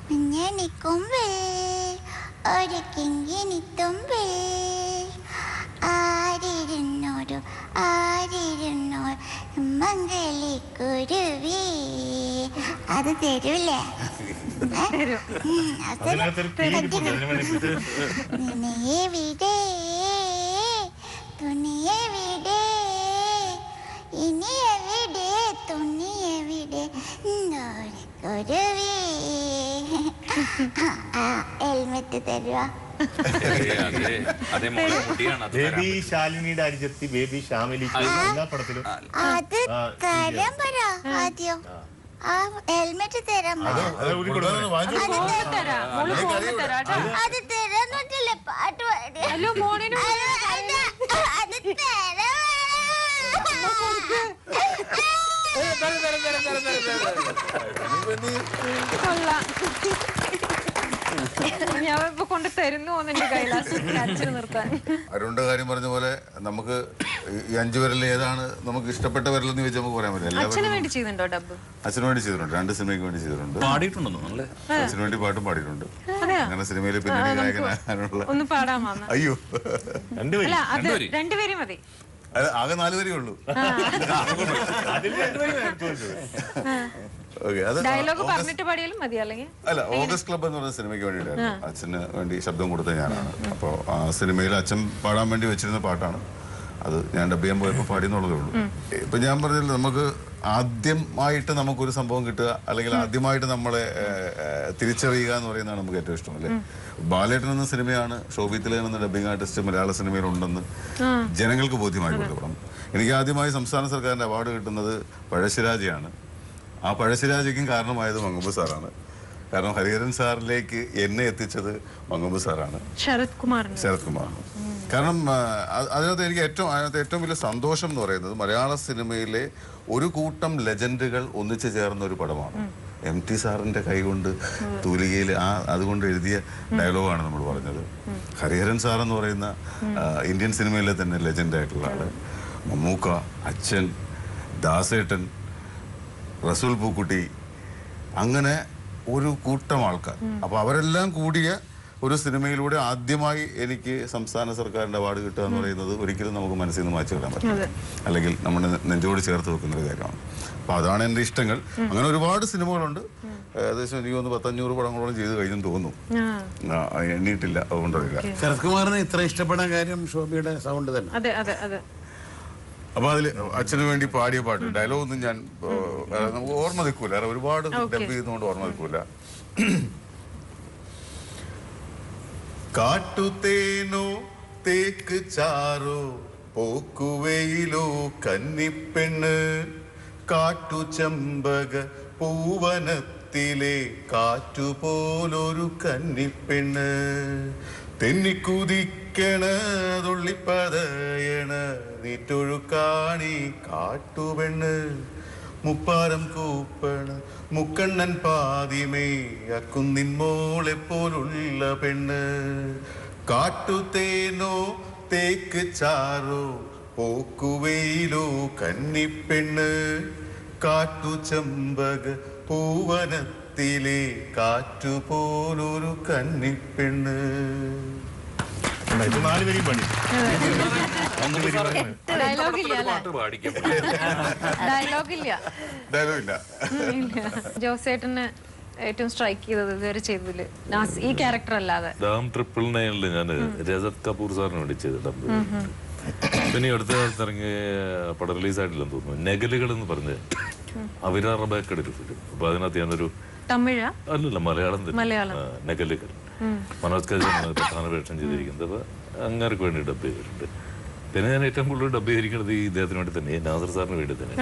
കുഞ്ഞിക്കൊമ്പേ ഒരു കിങ്ങിണിത്തുമ്പേ ആരിരുന്നോരു മംഗളിക്കുരുവി. അത് തരൂലേ? തുണിയെവിടെ തുണിയെവിടെ ഇനി എവിടെ തുണിയെവിടെ കുരുവി. ഹെൽമെറ്റ് തരുവാ?
ബേബി ശാലിനിയുടെ അനുജത്തി ബേബി ശാമിലി എല്ലാ പടത്തിലും
അത് തരാൻ പറ ആദ്യം. ആ ഹെൽമെറ്റ് തരാൻ പറ. അത് തരാന്നല്ലേ പാട്ട് പാടി. അത്
ഞാൻ ഇപ്പൊ കൊണ്ട് തരുന്നു എന്റെ കൈലാസ് അച്ഛന് നിർത്താൻ.
അരുണിന്റെ കാര്യം പറഞ്ഞ പോലെ നമുക്ക് ഈ 5 വിരലിൽ ഏതാണ് നമുക്ക് ഇഷ്ടപ്പെട്ട വിരലെന്ന് ചോദിച്ചാൽ നമുക്ക് പറയാൻ പറ്റില്ല.
അച്ഛന് വേണ്ടി ചെയ്തിട്ടുണ്ടോ ഡബ്?
അച്ഛന് വേണ്ടി ചെയ്തിട്ടുണ്ട്. 2 സിനിമയ്ക്ക് വേണ്ടി ചെയ്തിട്ടുണ്ട്. അച്ഛന് വേണ്ടി പാട്ടും പാടിയിട്ടുണ്ട്. അങ്ങനെ സിനിമയിൽ പിന്നണി ഗായകനാകാനുള്ള
ഒന്ന് പാടാമോ?
അയ്യോ,
അല്ല അത് 2 പേരും മതി.
ആകെ 4 വരേ ഉള്ളൂ.
ഡയലോഗ് പറഞ്ഞിട്ട് പാടിയാലും മതി. അല്ലെങ്കിൽ
അല്ല, ഓഗസ്റ്റ് ക്ലബ് എന്ന് പറഞ്ഞ സിനിമയ്ക്ക് വേണ്ടിയിട്ടായിരുന്നു. അച്ഛന് വേണ്ടി ശബ്ദം കൊടുത്ത ഞാനാണ്. അപ്പോൾ ആ സിനിമയിൽ അച്ഛൻ പാടാൻ വേണ്ടി വെച്ചിരുന്ന പാട്ടാണ് അത്. ഞാൻ ഡബ് ചെയ്യാൻ പോയപ്പോൾ പാടിയെന്നുള്ളതേ ഉള്ളൂ. ഇപ്പൊ ഞാൻ പറഞ്ഞില്ല, നമുക്ക് ആദ്യമായിട്ട് നമുക്കൊരു സംഭവം കിട്ടുക, അല്ലെങ്കിൽ ആദ്യമായിട്ട് നമ്മളെ തിരിച്ചറിയുക എന്ന് പറയുന്നതാണ് നമുക്ക് ഏറ്റവും ഇഷ്ടം, അല്ലേ? ബാലേട്ടൻ എന്ന സിനിമയാണ് ശോഭി തിലകൻ എന്ന ഡബ്ബിംഗ് ആർട്ടിസ്റ്റ് മലയാള സിനിമയിൽ ഉണ്ടെന്ന് ജനങ്ങൾക്ക് ബോധ്യമായി കൊടുക്കണം. എനിക്ക് ആദ്യമായി സംസ്ഥാന സർക്കാരിന്റെ അവാർഡ് കിട്ടുന്നത് പഴശ്ശിരാജയാണ്. ആ പഴശ്ശിരാജയ്ക്കും കാരണമായത് മങ്കൊമ്പ് സാറാണ്. കാരണം ഹരിഹരൻ സാറിലേക്ക് എന്നെ എത്തിച്ചത് മങ്കൊമ്പ് സാറാണ്, ശരത് കുമാറാണ്. കാരണം അതിനകത്ത് എനിക്ക് ഏറ്റവും വലിയ സന്തോഷം എന്ന് പറയുന്നത് മലയാള സിനിമയിലെ ഒരു കൂട്ടം ലെജൻഡുകൾ ഒന്നിച്ചു ചേർന്ന ഒരു പടമാണ്. MT സാറിന്റെ കൈകൊണ്ട് തൂലികയിൽ അതുകൊണ്ട് എഴുതിയ ഡയലോഗാണ് നമ്മൾ പറഞ്ഞത്. ഹരിഹരൻ സാർ എന്ന് പറയുന്ന ഇന്ത്യൻ സിനിമയിലെ തന്നെ ലെജൻഡായിട്ടുള്ള ആള്, മമ്മൂക്ക, അച്ഛൻ, ദാസേട്ടൻ, റസൂൽ പൂക്കുട്ടി, അങ്ങനെ ഒരു കൂട്ടം ആൾക്കാർ. അപ്പൊ അവരെല്ലാം കൂടിയ ഒരു സിനിമയിലൂടെ ആദ്യമായി എനിക്ക് സംസ്ഥാന സർക്കാരിന്റെ അവാർഡ് കിട്ടുക എന്ന് പറയുന്നത് ഒരിക്കലും നമുക്ക് മനസ്സിൽ നിന്ന് മാറ്റി വിടാൻ പറ്റില്ല, അല്ലെങ്കിൽ നമ്മുടെ നെഞ്ചോട് ചേർത്ത് വെക്കുന്ന ഒരു കാര്യമാണ്. അപ്പൊ അതാണ് എന്റെ ഇഷ്ടങ്ങൾ. അങ്ങനെ ഒരുപാട് സിനിമകളുണ്ട്. ഏകദേശം എനിക്ക് തോന്നുന്നു 500 പടങ്ങളോളം ചെയ്ത് കഴിഞ്ഞെന്ന് തോന്നുന്നു. എണ്ണിയിട്ടില്ല, അതുകൊണ്ടറിയില്ല.
ശരത് കുമാറിന് ഇത്ര ഇഷ്ടപ്പെടാൻ കാര്യം ശോഭയുടെ സൗണ്ട് തന്നെ.
അപ്പൊ അതില് അച്ഛന് വേണ്ടി പാടിയ പാട്ട് ഡയലോഗൊന്നും ഞാൻ നമുക്ക് ഓർമ്മ നിൽക്കൂല. ഒരുപാട് ഡബ് ചെയ്യുന്നതുകൊണ്ട് ഓർമ്മ നിൽക്കൂല. കാട്ടുതേനോ തേക്ക് ചാറോ പോക്കുവയിലോ കന്നിപ്പെണ്ണ്, കാട്ടുചമ്പക പൂവനത്തിലെ കാറ്റുപോലൊരു കന്നിപ്പെണ്ണ്, തെന്നിക്കുതിക്കണ തുള്ളിപ്പതയണ നീറ്റൊഴുക്കാണി കാട്ടുപെണ്ണ്, മുപ്പാരം കൂപ്പണ മുക്കണ്ണൻ പാതിമേ അക്കുന്നിൻ മോളെ പോലുള്ള പെണ്ണ്, കാട്ടുതേനോ തേക്ക് ചാറോ പോക്കുവയിലോ കന്നിപ്പെണ്ണ്, കാട്ടുചമ്പക പൂവനത്തിലെ കാറ്റുപോലൊരു കന്നിപ്പെണ്ണ്.
4 വരെയും പണി.
ഡയലോഗില്ല.
ജോസേട്ടന് ഏറ്റവും സ്ട്രൈക്ക് ചെയ്തത് ഇതുവരെ ചെയ്തതില് ഈ ക്യാരക്ടർ അല്ലാതെ?
ഡാം 999 ഞാൻ രജത് കപൂർ സാറിന് വേണ്ടി ചെയ്തിട്ടുണ്ട്. പിന്നെ അടുത്ത കാലത്ത് ഇറങ്ങിയ പടം റിലീസായിട്ടില്ലെന്ന് തോന്നുന്നു, നെഗലുകൾ എന്ന് പറഞ്ഞ് അവിര റബേക്കയുടെ ഒരു ഫിലിം. അപ്പൊ അതിനകത്ത് ഞാനൊരു
തമിഴ
അല്ലല്ല മലയാളം
മലയാളം
നെഗലുകൾ മനോജ് കജാണ് പ്രധാന വേഷം ചെയ്തിരിക്കുന്നത്. അപ്പൊ അങ്ങേർക്ക് വേണ്ടി ഡബ് ചെയ്തിട്ടുണ്ട്. പിന്നെ ഞാൻ ഏറ്റവും കൂടുതൽ ഡബ് ചെയ്തിരിക്കുന്നത് ഈ ഇദ്ദേഹത്തിന് വേണ്ടി തന്നെ, നാസർ സാറിന് വേണ്ടി തന്നെ.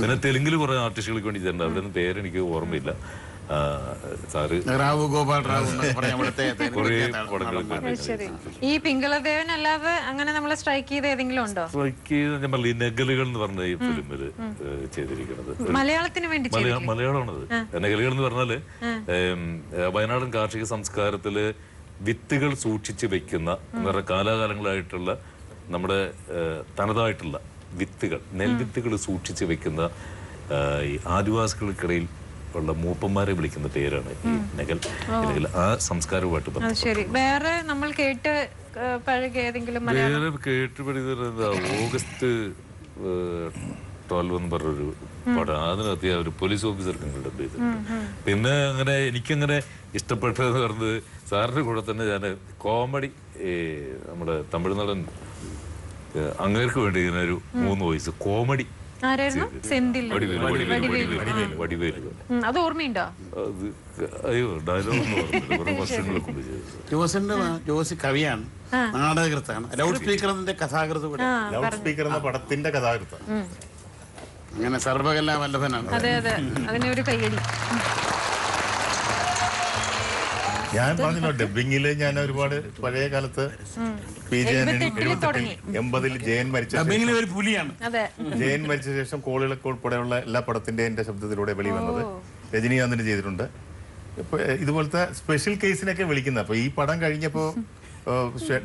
പിന്നെ തെലുങ്കിൽ കുറെ ആർട്ടിസ്റ്റുകൾക്ക് വേണ്ടി ചെയ്തിട്ടുണ്ട്. അവരൊന്നും പേരെനിക്ക് ഓർമ്മയില്ല. സാറ്
റാവു ഗോപാൽ റാവു
ഈ പിങ്കളദേവൻ അല്ലാതെ അങ്ങനെ നമ്മളെ സ്ട്രൈക്ക് ചെയ്ത ഏതെങ്കിലും ഉണ്ടോ?
സ്ട്രൈക്ക് ചെയ്ത് ഞാൻ പറഞ്ഞ നെഗലുകൾ എന്ന് പറഞ്ഞ ഈ ഫിലിമില് ചെയ്തിരിക്കുന്നത്
മലയാളത്തിന് വേണ്ടി
മലയാളമാണത്. നെഗലുകൾ എന്ന് പറഞ്ഞാല് വയനാടൻ കാർഷിക സംസ്കാരത്തില് വിത്തുകൾ സൂക്ഷിച്ച് വെക്കുന്ന എന്ന് പറഞ്ഞ കാലാകാലങ്ങളായിട്ടുള്ള നമ്മുടെ തനതായിട്ടുള്ള വിത്തുകൾ, നെൽവിത്തുകൾ സൂക്ഷിച്ച് വെക്കുന്ന ഈ ആദിവാസികൾക്കിടയിൽ ഉള്ള മൂപ്പന്മാരെ വിളിക്കുന്ന പേരാണ് ഈ നെഗൽ. ആ സംസ്കാരവുമായിട്ട്
ശരി. വേറെ നമ്മൾ കേട്ട്
വേറെ കേട്ടുപടിയത് ഓഗസ്റ്റ് 12 എന്ന് പറഞ്ഞൊരു പടം. അതിനകത്ത് ഒരു പോലീസ് ഓഫീസർക്ക് ഡബ് ചെയ്തിട്ടുണ്ട്. പിന്നെ അങ്ങനെ എനിക്കങ്ങനെ ഇഷ്ടപ്പെട്ടതെന്ന് പറഞ്ഞത് സാറിന്റെ കൂടെ തന്നെ ഞാൻ കോമഡി നമ്മുടെ തമിഴ്നാടൻ അങ്ങേർക്ക് വേണ്ടി ഇങ്ങനെ ഒരു 3 വയസ്സ് കോമഡി
അത് ഓർമ്മയുണ്ടോ?
അയ്യോ ഡയലോഗ് വർഷങ്ങളൊക്കെ കൊണ്ട് ചെയ്തത്.
ജോസി കവിയാണ്, നാടകകൃത്താണ്, ലൗഡ് സ്പീക്കറിന്റെ കഥാകൃത്ത് കൂടെ.
ലൗഡ് സ്പീക്കർ എന്ന പടത്തിന്റെ കഥാകൃത്ത്.
അങ്ങനെ സർവകലാ വല്ലഭനാണ്.
അതെ അതെ, അതിനൊരു കയ്യടി.
ഞാൻ പറഞ്ഞല്ലോ ഡബിങ്ങില് ഞാൻ ഒരുപാട് പഴയ കാലത്ത് PJ80 ജയൻ മരിച്ച ജയൻ മരിച്ച ശേഷം കോളിളൊക്കെ ഉൾപ്പെടെയുള്ള എല്ലാ പടത്തിന്റെ എന്റെ ശബ്ദത്തിലൂടെ വെളി വന്നത്. രജനീകാന്തിന് ചെയ്തിട്ടുണ്ട്. ഇപ്പൊ ഇതുപോലത്തെ സ്പെഷ്യൽ കേസിനൊക്കെ വിളിക്കുന്നത്. അപ്പൊ ഈ പടം കഴിഞ്ഞപ്പോ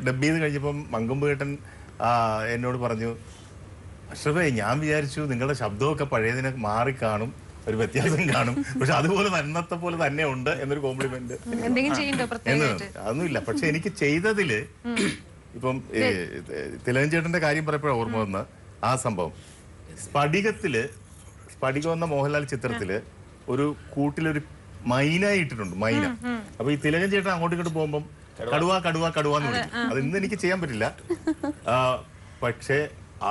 ഡബ് ചെയ്ത് കഴിഞ്ഞപ്പം മങ്കൊമ്പേട്ടൻ എന്നോട് പറഞ്ഞു, അഷ്റഫേ ഞാൻ വിചാരിച്ചു നിങ്ങളുടെ ശബ്ദമൊക്കെ പഴയതിനെ മാറിക്കാണും, ഒരു വ്യത്യാസം കാണും, പക്ഷെ അതുപോലെ അന്നത്തെ പോലെ തന്നെ ഉണ്ട് എന്നൊരു കോംപ്ലിമെന്റ്. അതൊന്നുമില്ല. പക്ഷെ എനിക്ക് ചെയ്തതില് ഇപ്പം തിലകൻ ചേട്ടന്റെ കാര്യം പറയപ്പോഴാണ് ഓർമ്മ വന്ന ആ സംഭവം. സ്ഫടികം എന്ന മോഹൻലാൽ ചിത്രത്തില് ഒരു കൂട്ടിലൊരു മൈന ഇട്ടിട്ടുണ്ട്, മൈന. അപ്പൊ ഈ തിലകൻ ചേട്ടൻ അങ്ങോട്ടും ഇങ്ങോട്ട് പോകുമ്പം കടുവ കടുവ കടുവ എന്ന് വിളിക്കും. അത് ഇന്ന് എനിക്ക് ചെയ്യാൻ പറ്റില്ല. പക്ഷേ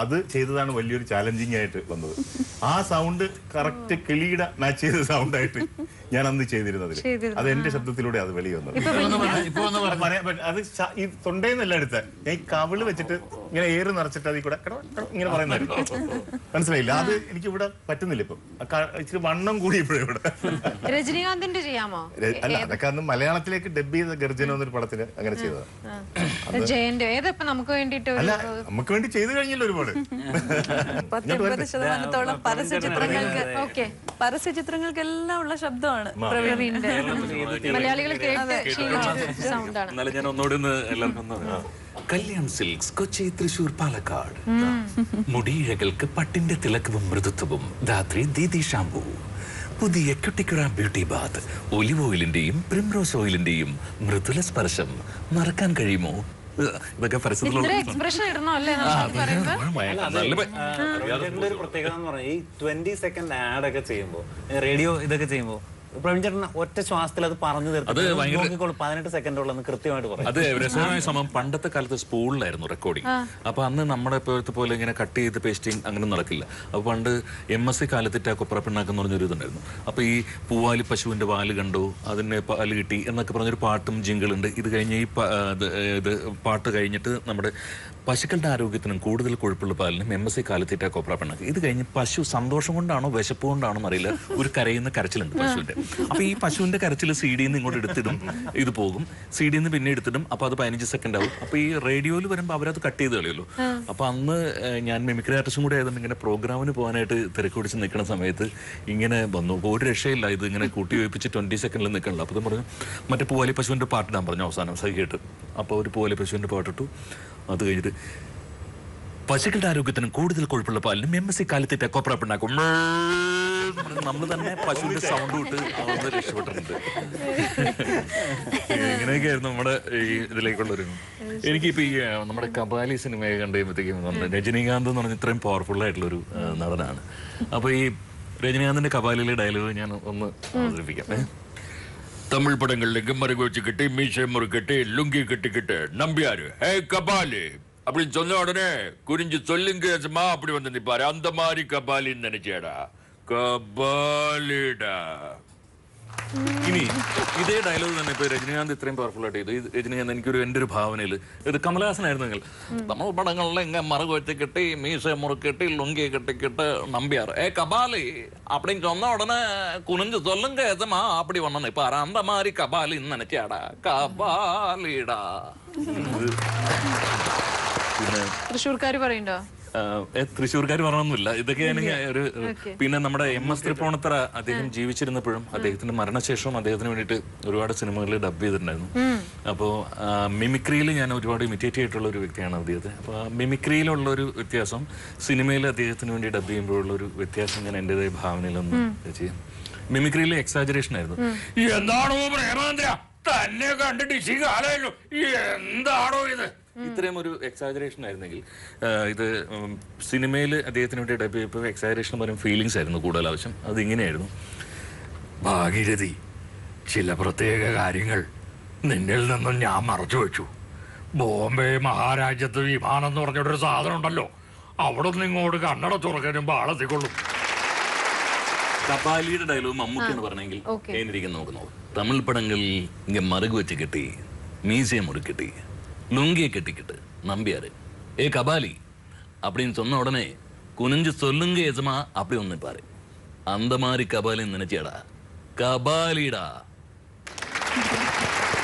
അത് ചെയ്തതാണ് വലിയൊരു ചാലഞ്ചിങ് ആയിട്ട് വന്നത്. ആ സൗണ്ട് കറക്റ്റ് കിളിയുടെ മാച്ച് ചെയ്ത സൗണ്ട് ആയിട്ട് ഞാൻ അന്ന് ചെയ്തിരുന്നത്. അത് എന്റെ ശബ്ദത്തിലൂടെ അത് വെളി വന്നത്. അത് ഈ തൊണ്ടേന്നല്ല എടുത്ത ഞാൻ ഈ കവിള് വെച്ചിട്ട് ഇങ്ങനെ ഏറ് നിറച്ചിട്ട് അതിൽ കൂടെ ഇങ്ങനെ പറയുന്നതായിരുന്നു. മനസ്സിലായില്ല? അത് എനിക്ക് ഇവിടെ പറ്റുന്നില്ല. ഇപ്പം ഇച്ചിരി വണ്ണം കൂടി ഇപ്പോഴും ഇവിടെ.
രജനീകാന്തിന്റെ ചെയ്യാമോ?
അല്ല, അതൊക്കെ അന്ന് മലയാളത്തിലേക്ക് ഡബ് ചെയ്ത ഗർജനം എന്നൊരു പടത്തിന് അങ്ങനെ ചെയ്തതാണ്. അല്ല, നമുക്ക് വേണ്ടി ചെയ്തു കഴിഞ്ഞല്ലോ ഒരുപാട്.
80% പരസ്യചിത്രങ്ങൾക്കെല്ലാം ഉള്ള ശബ്ദമാണ് മലയാളികൾ
എന്നാലും ഞാൻ ഒന്നുകൂടി എല്ലാവർക്കും കല്യാൺ സിൽക്സ്, കൊച്ചി, തൃശൂർ, പാലക്കാട്. മുടിയിഴകൾക്ക് പട്ടിന്റെ തിളക്കവും മൃദുത്വവും ധാത്രി ദീദി ഷാംപൂ. പുതിയ ക്യൂട്ടിക്കുറ ബ്യൂട്ടി ബാത്ത്, ഒലിവ് ഓയിലിന്റെയും പ്രിംറോസ് ഓയിലിന്റെയും മൃദുല സ്പർശം മറക്കാൻ കഴിയുമോ? ഇതൊക്കെ
എക്സ്പ്രഷൻ ഇടണോ അല്ലേ?
ഒരു പ്രത്യേകത എന്ന് പറഞ്ഞാൽ ഈ 20 സെക്കൻഡ് ആഡ് ഒക്കെ ചെയ്യുമ്പോ, റേഡിയോ ഇതൊക്കെ ചെയ്യുമ്പോ പ്രവീൺ ചേട്ടൻ ഒറ്റ ശ്വാസത്തിൽ അത് പറഞ്ഞു തീർത്ത് 18 സെക്കൻഡോളം കൃത്യമായിട്ട് പറയും.
അത് രസകരമായ സമയം. പണ്ടത്തെ കാലത്ത് സ്പൂളിലായിരുന്നു റെക്കോർഡിങ്. അപ്പൊ അന്ന് നമ്മുടെ ഇപ്പോഴത്തെ പോലെ ഇങ്ങനെ കട്ട് ചെയ്ത് പേസ്റ്റിങ് അങ്ങനെ നടക്കില്ല. അപ്പൊ പണ്ട് MSc കാലത്തിട്ട് കൊപ്രപ്പിണ്ണാക്കെന്ന് പറഞ്ഞൊരു ഇതുണ്ടായിരുന്നു. അപ്പൊ ഈ പൂവാലി പശുവിന്റെ വാല് കണ്ടു, അതിനെ പാല് കിട്ടി എന്നൊക്കെ പറഞ്ഞൊരു പാട്ടും ജിങ്കിളുണ്ട്. ഇത് കഴിഞ്ഞ് ഈ ഇത് പാട്ട് കഴിഞ്ഞിട്ട് നമ്മുടെ പശുക്കളുടെ ആരോഗ്യത്തിനും കൂടുതൽ കൊഴുപ്പുള്ള പാലിനും MSc കാലത്തിട്ട കൊപ്രപ്പിണ്ണാക്ക്. ഇത് കഴിഞ്ഞ് പശു സന്തോഷം കൊണ്ടാണോ വിശപ്പ് കൊണ്ടാണോ അറിയില്ല, ഒരു കരയുന്ന കരച്ചിലുണ്ട് പശുവിന്റെ. അപ്പൊ ഈ പശുവിന്റെ കരച്ചിൽ CD-ന്ന് ഇങ്ങോട്ട് എടുത്തിടും, ഇത് പോകും, CD-ന്ന് പിന്നെ എടുത്തിടും. അപ്പൊ അത് 15 സെക്കൻഡ് ആവും. അപ്പൊ ഈ റേഡിയോയിൽ വരുമ്പോൾ അവരത് കട്ട് ചെയ്ത് കളയുമല്ലോ. അപ്പൊ അന്ന് ഞാൻ മിമിക്രി ആർട്ടിസ്റ്റും കൂടെ ആയതുകൊണ്ട് ഇങ്ങനെ പ്രോഗ്രാമിന് പോകാനായിട്ട് തിരക്ക് പിടിച്ച് നിൽക്കുന്ന സമയത്ത് ഇങ്ങനെ വന്നു. ഒരു രക്ഷയില്ല, ഇത് ഇങ്ങനെ കൂട്ടി വയ്പ്പിച്ച് 20 സെക്കൻഡിൽ നിൽക്കണില്ല. അപ്പൊ പറഞ്ഞു മറ്റേ പൂവാലി പശുവിന്റെ പാട്ടിടാൻ പറഞ്ഞു അവസാനം സഹിയിട്ട്. അപ്പൊ ഒരു പൂവാലി പശുവിന്റെ പാട്ടിട്ടു. അത് കഴിഞ്ഞിട്ട് പശുക്കളുടെ ആരോഗ്യത്തിനും കൂടുതൽ കൊഴുപ്പുള്ള പാലിനും MSc കാലത്തിട്ട കൊപ്രപ്പിണ്ണാക്കും. നമ്മൾ തന്നെ പശുവിന്റെ സൗണ്ട് വിട്ട് അതൊന്ന് രക്ഷപ്പെട്ടിട്ടുണ്ട്. ഇങ്ങനെയൊക്കെയായിരുന്നു നമ്മുടെ ഈ ഇതിലേക്കുള്ളൊരു. എനിക്കിപ്പോ ഈ നമ്മുടെ കപാലി സിനിമയെ കണ്ടു കഴിയുമ്പോഴത്തേക്കും രജനീകാന്ത് എന്ന് പറഞ്ഞ ഇത്രയും പവർഫുൾ ആയിട്ടുള്ളൊരു നടനാണ്. അപ്പൊ ഈ രജനീകാന്തിന്റെ കപാലിലെ ഡയലോഗ് ഞാൻ ഒന്ന് അവതരിപ്പിക്കാം. தமிழ் படங்கள்ல மறுகு வச்சுக்கிட்டு மீசை முறுக்கிட்டு லுங்கி கட்டிக்கிட்டு நம்பியாரு ஹே கபாலி அப்படின்னு சொன்ன உடனே குறிஞ்சு சொல்லுங்க அப்படி வந்து நிப்பாரு. அந்த மாதிரி கபாலின்னு நினைச்சேடா. കബാലിഡ. ഇനി ഇതേ ഡയലോഗ് തന്നെ ഇപ്പൊ രജനീകാന്ത് ഇത്രയും പവർഫുൾ ആയിട്ട് ചെയ്തു. രജനീകാന്ത് എൻ്റെ ഒരു ഭാവനയിൽ ഇത് കമലഹാസനായിരുന്നെങ്കിൽ നമ്മൾ പടങ്ങളിൽ ഇങ്ങനെ മറുക് വെച്ച് കെട്ടി മീശ മുറുക്കെട്ടി ലുങ്കി കെട്ടിക്കിട്ട് നമ്പ്യാർ കബാലി அப்படின்னு சொன்ன உடனே குனிஞ்சு சொல்லுங்க எதமா அப்படி ஒண்ணு இப்ப அந்த மாதிரி கபாலின்னு நினைச்சாடா കബാലിടാ. പിന്നെ
തൃശ്ശൂർക്കാർ പറയണ്ടോ?
തൃശ്ശൂർക്കാർ പറഞ്ഞൊന്നുമില്ല. ഇതൊക്കെ ഒരു പിന്നെ നമ്മുടെ MS തൃപ്പൂണിത്തറ അദ്ദേഹം ജീവിച്ചിരുന്നപ്പോഴും അദ്ദേഹത്തിന്റെ മരണശേഷവും അദ്ദേഹത്തിന് വേണ്ടിയിട്ട് ഒരുപാട് സിനിമകളിൽ ഡബ് ചെയ്തിട്ടുണ്ടായിരുന്നു. അപ്പോൾ മിമിക്രിയിൽ ഞാൻ ഒരുപാട് ഇമിറ്റേറ്റ് ചെയ്തിട്ടുള്ള ഒരു വ്യക്തിയാണ് അദ്ദേഹത്തെ. അപ്പോൾ മിമിക്രിയിലുള്ള ഒരു വ്യത്യാസം സിനിമയിൽ അദ്ദേഹത്തിന് വേണ്ടി ഡബ് ചെയ്യുമ്പോഴുള്ള ഒരു വ്യത്യാസം ഞാൻ എൻ്റെതായ ഭാവനയിലൊന്നും ചെയ്യും. മിമിക്രിയിലെ എക്സാജറേഷൻ ആയിരുന്നു. എന്താണോ പ്രേമാന്ദ്ര തന്നെ കണ്ടിട്ട് എന്താണോ ഇത്, ഇത്രയും ഒരു എക്സാജറേഷൻ ആയിരുന്നെങ്കിൽ ഇത് സിനിമയിൽ അദ്ദേഹത്തിന് വേണ്ടി ഡബ് ചെയ്തപ്പോൾ എക്സാജറേഷൻ പറയും ഫീലിങ്സ് ആയിരുന്നു കൂടുതൽ ആവശ്യം. അതിങ്ങനെയായിരുന്നു: ഭാഗീരഥി, ചില പ്രത്യേക കാര്യങ്ങൾ നിന്നിൽ നിന്നും ഞാൻ മറച്ചു വെച്ചു. ബോംബെ മഹാരാജ്യത്ത് വിമാനം എന്ന് പറഞ്ഞൊരു സാധനം ഉണ്ടല്ലോ, അവിടെ നിന്ന് ഇങ്ങോട്ട് കണ്ണട തുറക്കാനും പാളെത്തിക്കൊള്ളും. കപാലിയുടെ ഡയലോഗ് മമ്മൂട്ടിയാണ് പറഞ്ഞെങ്കിൽ ഏനിരിക്കും നോക്കുന്നു. തമിഴ് പടങ്ങളിൽ ഇങ്ങനെ മറുക് വെച്ച് കെട്ടി മീശയെ മുറുക്കെട്ടി லுங்கியை கட்டிக்கிட்டு நம்பியாரு கபாலி அப்படின்னு சொன்ன உடனே குனிஞ்சு சொல்லுங்க எஜமா அப்படி ஒண்ணு பாரு. அந்த மாதிரி கபாலின்னு நினைச்சியாடா, கபாலிடா.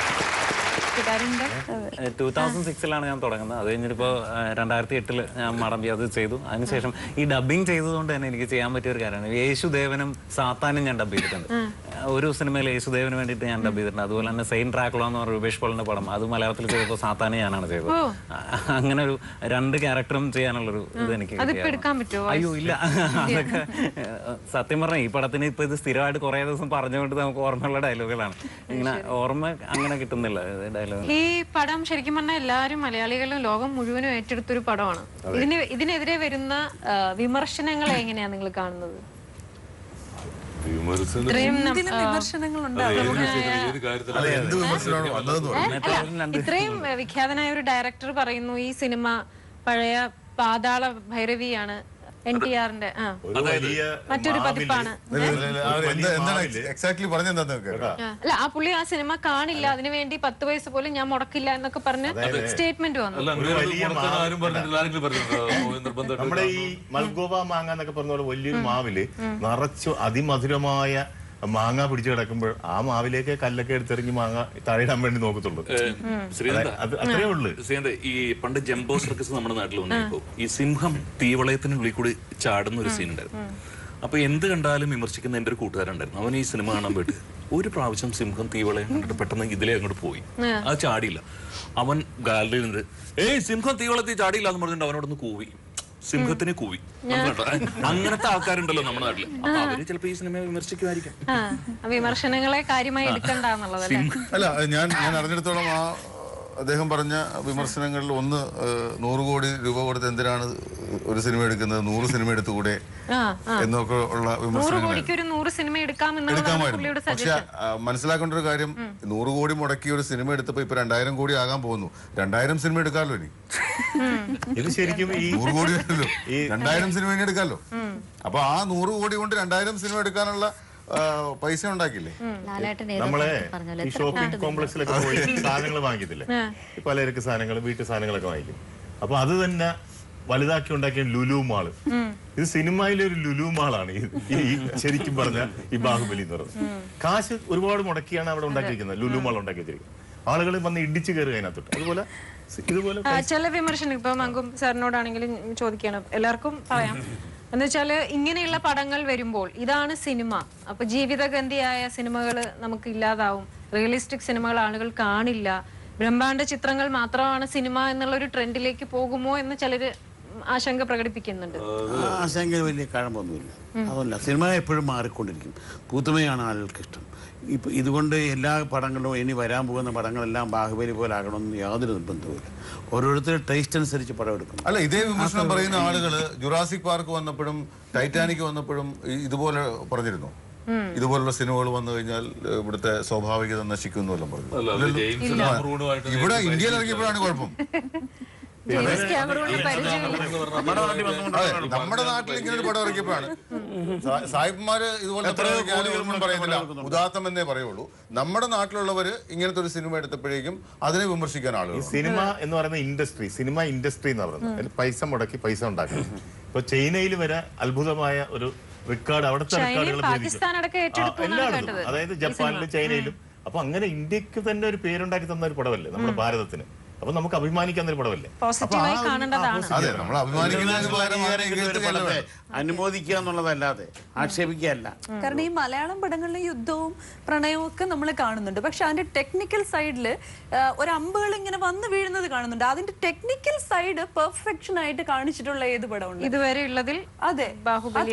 2006 ഞാൻ തുടങ്ങുന്നത്. അത് കഴിഞ്ഞിട്ടിപ്പോൾ 2008 ഞാൻ മടമ്പി അത് ചെയ്തു. അതിനുശേഷം ഈ ഡബിങ് ചെയ്തതുകൊണ്ട് തന്നെ എനിക്ക് ചെയ്യാൻ പറ്റിയ ഒരു കാര്യമാണ്, യേശുദേവനും സാത്താനും ഞാൻ ഡബ് ചെയ്തിട്ടുണ്ട്. ഒരു സിനിമയിൽ യേശുദേവന് വേണ്ടിയിട്ട് ഞാൻ ഡബ് ചെയ്തിട്ടുണ്ട്. അതുപോലെ തന്നെ സെയിൻ ട്രാക്കുള എന്ന് പറഞ്ഞ രൂപേഷ് പോളിന്റെ പടം, അത് മലയാളത്തിൽ ചെയ്തപ്പോൾ സാത്താനെ ഞാനാണ് ചെയ്തത്. അങ്ങനെ ഒരു 2 ക്യാരക്ടറും ചെയ്യാനുള്ളൊരു ഇത് എനിക്ക്. അയ്യോ ഇല്ല, അതൊക്കെ സത്യം പറഞ്ഞാൽ ഈ പടത്തിന് ഇപ്പൊ ഇത് സ്ഥിരമായിട്ട് കുറെ ദിവസം പറഞ്ഞുകൊണ്ട് നമുക്ക് ഓർമ്മയുള്ള ഡയലോഗുകളാണ്. ഇങ്ങനെ ഓർമ്മ അങ്ങനെ കിട്ടുന്നില്ല ഡയലോഗ്.
ഈ പടം ശരിക്കും പറഞ്ഞാൽ എല്ലാവരും മലയാളികളും ലോകം മുഴുവനും ഏറ്റെടുത്തൊരു പടമാണ്. ഇതിനെതിരെ വരുന്ന വിമർശനങ്ങളെ എങ്ങനെയാണ് നിങ്ങൾ കാണുന്നത്? ഇത്രയും വിഖ്യാതനായ ഒരു ഡയറക്ടർ പറയുന്നു ഈ സിനിമ പഴയ പാതാള ഭൈരവിയാണ്, NTRന്റെ മറ്റൊരു പതിപ്പാണ്. അല്ല, ആ പുള്ളി ആ സിനിമ കാണില്ല, അതിനുവേണ്ടി 10 വയസ്സ് പോലും ഞാൻ മുടക്കില്ല എന്നൊക്കെ പറഞ്ഞ് സ്റ്റേറ്റ്മെന്റ് വന്നു.
നമ്മുടെ ഈ മൽഗോവ മാങ്ങ എന്നൊക്കെ പറഞ്ഞ പോലെ വലിയൊരു മാവില് നിറച്ചു അതിമധുരമായ മാങ്ങ പിടിച്ചു കിടക്കുമ്പോൾ ആ മാവിലേക്ക് കല്ലൊക്കെ എടുത്തെറിഞ്ഞ് മാങ്ങ താഴെയിടാൻ വേണ്ടി നോക്കത്തുള്ളൂ. അത്രേ ഉള്ളു.
ഈ പണ്ട് ജംബോ സർക്കസ് നമ്മുടെ നാട്ടിൽ വന്നപ്പോ ഈ സിംഹം തീവളയത്തിനുള്ളിൽ കൂടി ചാടുന്ന ഒരു സീൻ ഉണ്ടായിരുന്നു. അപ്പൊ എന്ത് കണ്ടാലും വിമർശിക്കുന്ന എന്റെ ഒരു കൂട്ടുകാരുണ്ടായിരുന്നു. അവൻ ഈ സിനിമ കാണാൻ പോയിട്ട് ഒരു പ്രാവശ്യം സിംഹം തീവളയം കണ്ടിട്ട് പെട്ടെന്ന് ഇതിലേ അങ്ങോട്ട് പോയി, അത് ചാടിയില്ല. അവൻ ഗാലറിയിൽ നിന്ന് സിംഹം തീവളത്തിൽ ചാടിയില്ല എന്ന് പറഞ്ഞിട്ട് അവനോടൊന്ന് കൂവി, സിംഹത്തിനെ കൂവി. അങ്ങനത്തെ ആൾക്കാരുണ്ടല്ലോ നമ്മുടെ നാട്ടില്. അപ്പൊ അവര് ചിലപ്പോ ഈ സിനിമയെ വിമർശിക്കുമായിരിക്കും.
വിമർശനങ്ങളെ കാര്യമായി എടുക്കണ്ടെന്നുള്ളതല്ലേ?
അല്ല, ഞാൻ അറിഞ്ഞിടത്തോളം ആ അദ്ദേഹം പറഞ്ഞ വിമർശനങ്ങളിൽ ഒന്ന് 100 കോടി രൂപ കൊടുത്ത് എന്തിനാണ് ഒരു സിനിമ എടുക്കുന്നത്, 100 സിനിമ എടുത്തുകൂടെ എന്നൊക്കെ ഉള്ള വിമർശനമായിരുന്നു. പക്ഷെ മനസ്സിലാക്കേണ്ട ഒരു കാര്യം, 100 കോടി മുടക്കി ഒരു സിനിമ എടുത്തപ്പോ ഇപ്പൊ 2000 കോടി ആകാൻ പോകുന്നു. 2000 സിനിമ എടുക്കാമല്ലോ ഇനി.
ഇത് ശരിക്കും
100 കോടി അല്ലല്ലോ, 2000 സിനിമ ഇനി എടുക്കാമല്ലോ. അപ്പൊ ആ 100 കോടി കൊണ്ട് 2000 സിനിമ എടുക്കാനുള്ള പൈസ ഉണ്ടാക്കില്ലേ?
നമ്മളെ ഈ ഷോപ്പിംഗ് കോംപ്ലക്സിലൊക്കെ പോയി സാധനങ്ങൾ വാങ്ങിക്കത്തില്ലേ, പലചരക്ക് സാധനങ്ങൾ, വീട്ടു സാധനങ്ങളൊക്കെ വാങ്ങിക്കും. അപ്പൊ അത് തന്നെ വലുതാക്കി ഉണ്ടാക്കിയ ലുലു മാള്. ഇത് സിനിമയിലെ ഒരു ലുലു മാളാണ് ഈ ശരിക്കും പറഞ്ഞ ഈ ബാഹുബലി എന്ന് പറയുന്നത്. കാശ് ഒരുപാട് മുടക്കിയാണ് അവിടെ ഉണ്ടാക്കിയിരിക്കുന്നത്, ലുലു മാൾ ഉണ്ടാക്കി വെച്ചിരിക്കുന്നത്. ആളുകൾ വന്ന് ഇടിച്ചു കയറുക അതിനകത്തോട്ട്. അതുപോലെ ഇതുപോലെ
ചില വിമർശനം ഇപ്പൊ മങ്കും സാറിനോടാണെങ്കിലും ചോദിക്കണം, എല്ലാവർക്കും പറയാം. എന്ന് വെച്ചാല് ഇങ്ങനെയുള്ള പടങ്ങൾ വരുമ്പോൾ ഇതാണ് സിനിമ, അപ്പൊ ജീവിതഗന്ധിയായ സിനിമകൾ നമുക്ക് ഇല്ലാതാവും, റിയലിസ്റ്റിക് സിനിമകൾ ആളുകൾ കാണില്ല, ബ്രഹ്മാണ്ഡ ചിത്രങ്ങൾ മാത്രമാണ് സിനിമ എന്നുള്ള ഒരു ട്രെൻഡിലേക്ക് പോകുമോ എന്ന് ചിലര് ആശങ്ക പ്രകടിപ്പിക്കുന്നുണ്ട്.
ആശങ്ക വലിയ കഴമ്പൊന്നുമില്ല. അതല്ല, സിനിമ എപ്പോഴും മാറിക്കൊണ്ടിരിക്കും. പുതുമയാണ് ആളുകൾക്ക് ഇഷ്ടം. ഇപ്പൊ ഇതുകൊണ്ട് എല്ലാ പടങ്ങളും ഇനി വരാൻ പോകുന്ന പടങ്ങളെല്ലാം ബാഹുബലി പോലെ ആകണമെന്ന് യാതൊരു നിർബന്ധവുമില്ല. ഓരോരുത്തരുടെ ടേസ്റ്റ് അനുസരിച്ച് പടം എടുക്കും.
അല്ല, ഇതേ വിമർശനം പറയുന്ന ആളുകള് ജുറാസിക് പാർക്ക് വന്നപ്പോഴും ടൈറ്റാനിക് വന്നപ്പോഴും ഇതുപോലെ പറഞ്ഞിരുന്നു, ഇതുപോലുള്ള സിനിമകൾ വന്നു കഴിഞ്ഞാൽ ഇവിടുത്തെ സ്വാഭാവികത നശിക്കുന്നു എല്ലാം പറഞ്ഞു. ഇവിടെ ഇന്ത്യയിൽ ഇറങ്ങിയപ്പോഴാണ് കുഴപ്പം. നമ്മുടെ നാട്ടിൽ ഇങ്ങനെ ഒരു പടം ഇറക്കിയപ്പോഴാണ് സാഹിബ്മാര് ഇതുപോലെ പറയുന്നില്ല, ഉദാത്തം എന്നേ പറയുള്ളൂ. നമ്മുടെ നാട്ടിലുള്ളവര് ഇങ്ങനത്തെ ഒരു സിനിമ എടുത്തപ്പോഴേക്കും അതിനെ വിമർശിക്കാൻ ആളുകൾ.
സിനിമ എന്ന് പറയുന്ന ഇൻഡസ്ട്രി, സിനിമ ഇൻഡസ്ട്രി എന്ന് പറയുന്നത് അതിൽ പൈസ മുടക്കി പൈസ ഉണ്ടാക്കി. ഇപ്പൊ ചൈനയിൽ വരെ അത്ഭുതമായ ഒരു റെക്കോർഡ്, അവിടുത്തെ റെക്കോർഡുകൾ എല്ലായിടത്തും, അതായത് ജപ്പാനിലും ചൈനയിലും. അപ്പൊ അങ്ങനെ ഇന്ത്യക്ക് തന്നെ ഒരു പേരുണ്ടാക്കി തന്ന ഒരു പടമല്ലേ നമ്മുടെ ഭാരതത്തിന്. അപ്പൊ നമുക്ക് അഭിമാനിക്കുന്ന ഒരു പടമല്ലേ.
അതെ, നമ്മൾ
അനുമോദിക്കുക എന്നുള്ളതല്ലാതെ ആക്ഷേപിക്കുകയല്ല.
കാരണം ഈ മലയാളം പടങ്ങളിലെ യുദ്ധവും പ്രണയവും ഒക്കെ നമ്മൾ കാണുന്നുണ്ട്. പക്ഷെ അതിന്റെ ടെക്നിക്കൽ സൈഡില് ഒരു അമ്പുകൾ ഇങ്ങനെ വന്ന് വീഴുന്നത് കാണുന്നുണ്ട്. അതിന്റെ ടെക്നിക്കൽ സൈഡ് പെർഫെക്ഷൻ ആയിട്ട് കാണിച്ചിട്ടുള്ള ഏത് പടമുണ്ട്
ഇതുവരെ ഉള്ളതിൽ?
അതെ,
ബാഹുബലിയിലെ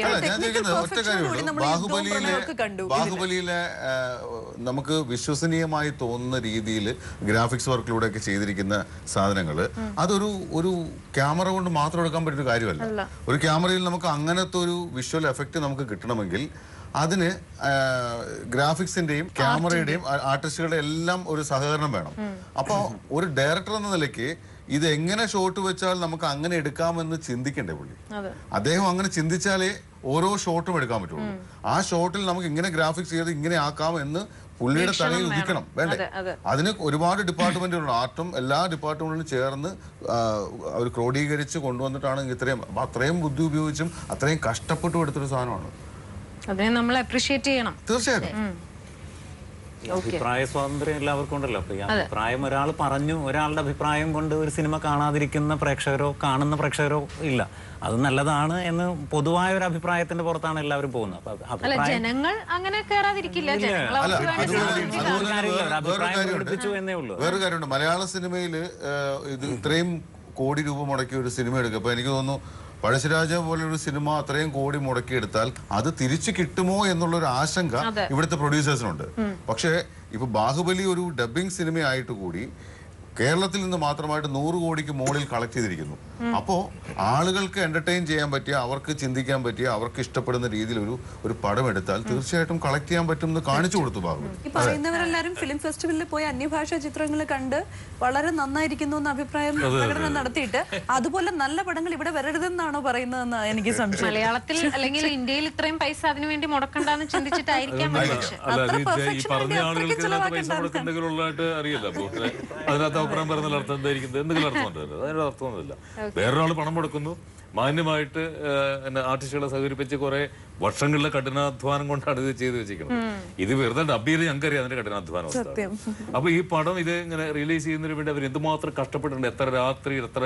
നമുക്ക് വിശ്വസനീയമായി തോന്നുന്ന രീതിയിൽ ഗ്രാഫിക്സ് വർക്കിലൂടെ ഒക്കെ ചെയ്തിരിക്കുന്ന സാധനങ്ങൾ ഒരു ക്യാമറ കൊണ്ട് മാത്രം എടുക്കാൻ പറ്റിയൊരു കാര്യമല്ല. ഒരു ക്യാമറയിൽ നമുക്ക് അങ്ങനത്തെ ഒരു വിഷ്വൽ എഫക്റ്റ് നമുക്ക് കിട്ടണമെങ്കിൽ അതിന് ഗ്രാഫിക്സിന്റെയും ക്യാമറയുടെയും ആർട്ടിസ്റ്റുകളുടെ എല്ലാം ഒരു സഹകരണം വേണം. അപ്പോൾ ഒരു ഡയറക്ടർ എന്ന നിലയ്ക്ക് ഇത് എങ്ങനെ ഷോട്ട് വെച്ചാൽ നമുക്ക് അങ്ങനെ എടുക്കാമെന്ന് ചിന്തിക്കണ്ടേ പുള്ളി. അദ്ദേഹം അങ്ങനെ ചിന്തിച്ചാലേ ഓരോ ഷോട്ടും എടുക്കാൻ പറ്റുള്ളൂ. ആ ഷോട്ടിൽ നമുക്ക് ഇങ്ങനെ ഗ്രാഫിക്സ് ചെയ്ത് ഇങ്ങനെ ആക്കാം എന്ന് പുള്ളിയുടെ തലയിൽ ഉദിക്കണം വേണ്ടേ. അതിന് ഒരുപാട് ഡിപ്പാർട്ട്മെന്റുകളുണ്ട്. ആർട്ടും എല്ലാ ഡിപ്പാർട്ട്മെന്റുകളും ചേർന്ന് അവർ ക്രോഡീകരിച്ച് കൊണ്ടുവന്നിട്ടാണ് അത്രയും ബുദ്ധി ഉപയോഗിച്ചും അത്രയും കഷ്ടപ്പെട്ടും എടുത്തൊരു സാധനമാണ്.
അതിനെ നമ്മൾ അപ്രീഷിയേറ്റ് ചെയ്യണം.
തീർച്ചയായിട്ടും.
അഭിപ്രായ സ്വാതന്ത്ര്യം എല്ലാവർക്കും ഉണ്ടല്ലോ. അപ്പൊ ഈ അഭിപ്രായം ഒരാൾ പറഞ്ഞു, ഒരാളുടെ അഭിപ്രായം കൊണ്ട് ഒരു സിനിമ കാണാതിരിക്കുന്ന പ്രേക്ഷകരോ കാണുന്ന പ്രേക്ഷകരോ ഇല്ല. അത് നല്ലതാണ് എന്ന് പൊതുവായ ഒരു അഭിപ്രായത്തിന്റെ പുറത്താണ് എല്ലാവരും പോകുന്നത്.
ജനങ്ങൾ അങ്ങനെ കയറാതിരിക്കില്ല.
വേറൊരു കാര്യമുണ്ട്, മലയാള സിനിമയില് ഇത് ഇത്രയും കോടി രൂപ മുടക്കിയ ഒരു സിനിമ എടുക്കുക. അപ്പൊ എനിക്ക് തോന്നുന്നു പഴശ്ശിരാജ പോലൊരു സിനിമ അത്രയും കോടി മുടക്കിയെടുത്താൽ അത് തിരിച്ചു കിട്ടുമോ എന്നുള്ളൊരു ആശങ്ക ഇവിടുത്തെ പ്രൊഡ്യൂസേഴ്സിനുണ്ട്. പക്ഷേ ഇപ്പൊ ബാഹുബലി ഒരു ഡബിംഗ് സിനിമയായിട്ട് കൂടി കേരളത്തിൽ നിന്ന് മാത്രമായിട്ട് 100 കോടിക്ക് മുകളിൽ കളക്ട് ചെയ്തിരിക്കുന്നു. അപ്പോ ആളുകൾക്ക് എന്റർടൈൻ ചെയ്യാൻ പറ്റിയ, അവർക്ക് ചിന്തിക്കാൻ പറ്റിയ, അവർക്ക് ഇഷ്ടപ്പെടുന്ന രീതിയിൽ ഒരു പടം എടുത്താൽ തീർച്ചയായിട്ടും കളക്ട് ചെയ്യാൻ പറ്റും എന്ന് കാണിച്ചു കൊടുത്തു ബാബു.
ഈ പറയുന്നവരെല്ലാരും ഫിലിം ഫെസ്റ്റിവലിൽ പോയി അന്യഭാഷാ ചിത്രങ്ങൾ കണ്ട് വളരെ നന്നായിരിക്കുന്നു എന്ന അഭിപ്രായം പ്രകടനം നടത്തിയിട്ട് അതുപോലെ നല്ല പടങ്ങൾ ഇവിടെ വരരുതെന്നാണോ പറയുന്നതെന്ന് എനിക്ക് സംശയം.
മലയാളത്തിൽ അല്ലെങ്കിൽ ഇന്ത്യയിൽ ഇത്രയും പൈസ അതിനു വേണ്ടി മുടക്കണ്ടെന്ന് ചിന്തിച്ചിട്ടായിരിക്കാം.
അഭിപ്രായം പറയുന്ന അർത്ഥം എന്തായിരിക്കുന്നത്? എന്തെങ്കിലും അർത്ഥമുണ്ട്? അതിനൊരു അർത്ഥമൊന്നുമില്ല. വേറൊരാൾ പണം മുടക്കുന്നു, മാന്യമായിട്ട് ആർട്ടിസ്റ്റുകളെ സഹകരിപ്പിച്ച് കുറെ വർഷങ്ങളിലെ കഠിനാധ്വാനം കൊണ്ടാണ് ഇത് ചെയ്ത് വെച്ചിരിക്കുന്നത്. ഇത് വെറുതെ ഡബ് ചെയ്ത് ഞങ്ങൾക്കറിയാം അതിന്റെ കഠിനാധ്വാനം. അപ്പൊ ഈ പടം ഇത് ഇങ്ങനെ റിലീസ് ചെയ്യുന്നതിന് വേണ്ടി അവർ എന്തുമാത്രം കഷ്ടപ്പെട്ടിട്ടുണ്ട്. എത്ര രാത്രി, എത്ര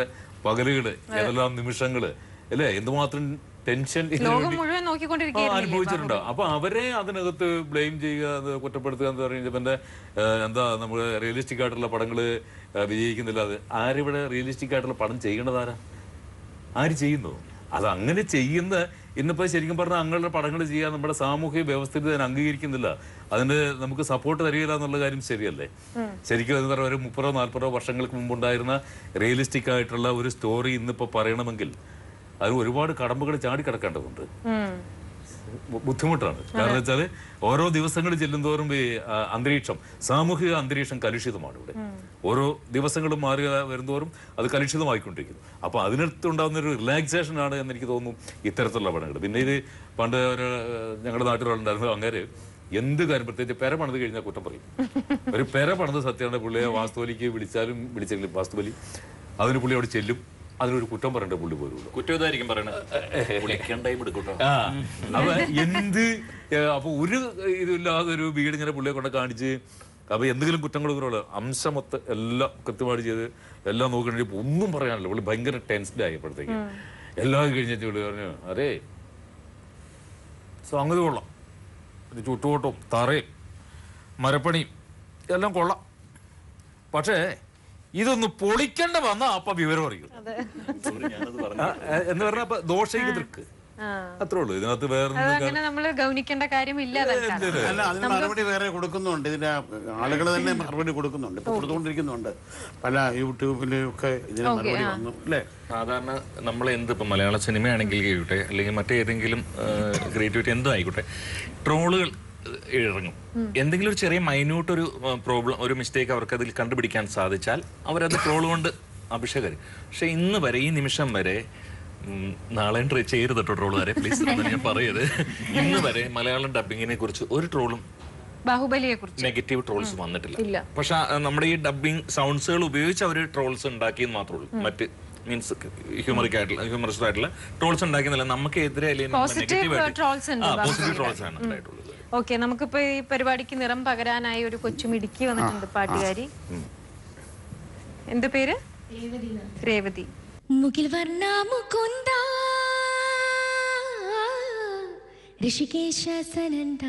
പകലുകള്, ഏതെല്ലാം നിമിഷങ്ങള് അല്ലെ, എന്തുമാത്രം ടെൻഷൻ അനുഭവിച്ചിട്ടുണ്ട്. അപ്പൊ അവരെ അതിനകത്ത് ബ്ലെയിം ചെയ്യുക, അത് കുറ്റപ്പെടുത്തുക എന്ന് പറയുന്നത് എന്താ, നമ്മള് റിയലിസ്റ്റിക് ആയിട്ടുള്ള പടങ്ങള് വിജയിക്കുന്നില്ല. അത് ആരിവിടെ റിയലിസ്റ്റിക് ആയിട്ടുള്ള പടം ചെയ്യണതാരാ? ആര് ചെയ്യുന്നു? അത് അങ്ങനെ ചെയ്യുന്ന ഇന്നിപ്പോ ശരിക്കും പറഞ്ഞാൽ അങ്ങനെയുള്ള പടങ്ങൾ ചെയ്യാൻ നമ്മുടെ സാമൂഹിക വ്യവസ്ഥിതി അതിനെ അംഗീകരിക്കുന്നില്ല. അതിന് നമുക്ക് സപ്പോർട്ട് തരികയില്ല എന്നുള്ള കാര്യം ശരിയല്ലേ? ശരിക്കും എന്താ പറയുക, ഒരു 30-40 വർഷങ്ങൾക്ക് മുമ്പുണ്ടായിരുന്ന റിയലിസ്റ്റിക് ആയിട്ടുള്ള ഒരു സ്റ്റോറി ഇന്നിപ്പോ പറയണമെങ്കിൽ അത് ഒരുപാട് കടമ്പകൾ ചാടിക്കിടക്കേണ്ടതുണ്ട്. ബുദ്ധിമുട്ടാണ്. കാരണം വെച്ചാല് ഓരോ ദിവസങ്ങൾ ചെല്ലുന്തോറും ഈ അന്തരീക്ഷം, സാമൂഹിക അന്തരീക്ഷം കലുഷിതമാണ് ഇവിടെ. ഓരോ ദിവസങ്ങളും മാറി വരുന്തോറും അത് കലുഷിതമായിക്കൊണ്ടിരിക്കുന്നു. അപ്പൊ അതിനടുത്തുണ്ടാകുന്ന ഒരു റിലാക്സേഷൻ ആണ് എന്ന് എനിക്ക് തോന്നുന്നു ഇത്തരത്തിലുള്ള പടങ്ങൾ. പിന്നെ ഇത് പണ്ട് ഞങ്ങളുടെ നാട്ടിലുണ്ടായിരുന്നു, അങ്ങനെ എന്ത് കാര്യം, പ്രത്യേകിച്ച് പെര പണിത് കഴിഞ്ഞാൽ കുറ്റം പറയും. ഒരു പെര പണിത് സത്യമാണ്, പുള്ളിയെ വാസ്തുവലിക്ക് വിളിച്ചെങ്കിലും വാസ്തുവലി അതിന് പുള്ളി അവിടെ ചെല്ലും, അതിനൊരു കുറ്റം പറയണ്ട പുള്ളി പോലും. കുറ്റം ഇതായിരിക്കും പറയണത്. അപ്പൊ എന്ത്, അപ്പൊ ഒരു ഇതില്ലാതെ ഒരു വീട് ഇങ്ങനെ പുള്ളിയെ കൊണ്ട് കാണിച്ച്, അപ്പൊ എന്തെങ്കിലും കുറ്റങ്ങൾ കുറവുള്ള അംശമൊത്ത് എല്ലാം കൃത്യമായിട്ട് ചെയ്ത് എല്ലാം നോക്കണേ ഒന്നും പറയാനില്ല. പുള്ളി ഭയങ്കര ടെൻസ്ഡ് ആയപ്പോഴത്തേക്ക് എല്ലാം കഴിഞ്ഞിട്ട് പുള്ളി പറഞ്ഞു, അതെ സംഗതി കൊള്ളാം, ചുറ്റുവട്ടവും തറയും മരപ്പണിയും എല്ലാം കൊള്ളാം, പക്ഷേ ഇതൊന്ന് പൊളിക്കേണ്ട വന്ന അപ്പൊ വിവരം അറിയും എന്ന് പറഞ്ഞ ദോഷയ്ക്ക് തൃക്ക്. അത്രേ ഉള്ളൂ. ഇതിനകത്ത് വേറെ
ഗൗനിക്കേണ്ട കാര്യമില്ല.
അല്ല, അതിന് മറുപടി വേറെ കൊടുക്കുന്നുണ്ട്. ഇതിന്റെ ആളുകൾ തന്നെ മറുപടി കൊടുക്കുന്നുണ്ട്, ഇപ്പൊ കൊടുത്തുകൊണ്ടിരിക്കുന്നുണ്ട്. പല യൂട്യൂബിലൊക്കെ ഇതിന് മറുപടി വന്നു അല്ലേ.
സാധാരണ നമ്മൾ ഇപ്പൊ മലയാള സിനിമയാണെങ്കിൽ ആയിക്കോട്ടെ, അല്ലെങ്കിൽ മറ്റേതെങ്കിലും ക്രിയേറ്റിവിറ്റി എന്തോ ആയിക്കോട്ടെ, ട്രോളുകൾ ഇറങ്ങും. എന്തെങ്കിലും ഒരു ചെറിയ മൈന്യൂട്ട് ഒരു പ്രോബ്ലം, ഒരു മിസ്റ്റേക്ക് അവർക്ക് അതിൽ കണ്ടുപിടിക്കാൻ സാധിച്ചാൽ അവരത് ട്രോൾ കൊണ്ട് അഭിഷേക്. പക്ഷെ ഇന്ന് വരെ, ഈ നിമിഷം വരെ, നാളെ ട്രൈ ചെയ്യരുത് ട്രോൾ വരെ പ്ലീസ് ഞാൻ പറയത്, ഇന്ന് വരെ മലയാളം ഡബിങ്ങിനെ കുറിച്ച് ഒരു ട്രോളും
ബാഹുബലിയെ കുറിച്ച്
നെഗറ്റീവ് ട്രോൾസ് വന്നിട്ടില്ല. പക്ഷെ നമ്മുടെ ഈ ഡബിങ് സൗണ്ട്സുകൾ ഉപയോഗിച്ച് അവർ ട്രോൾസ് ഉണ്ടാക്കിയെന്ന് മാത്രമേ ഉള്ളൂ. മറ്റ് മീൻസ് ഹ്യൂമറിസ്റ്റ് ആയിട്ടുള്ള ട്രോൾസ് ഉണ്ടാക്കിയെന്നല്ല, നമുക്ക് എതിരെ
പോസിറ്റീവ് ട്രോൾസ്
ആണ് ഉണ്ടായിട്ടുള്ളത്.
ഓക്കെ, നമുക്കിപ്പോ ഈ പരിപാടിക്ക് നിറം പകരാനായി ഒരു കൊച്ചുമിടുക്കി വന്നിട്ടുണ്ട്, പാട്ടുകാരി. എന്ത് പേര്? രേവതി.
മുകിൽ വർണ്ണ മുകുന്ദ ഋഷികേശ സനന്ദ,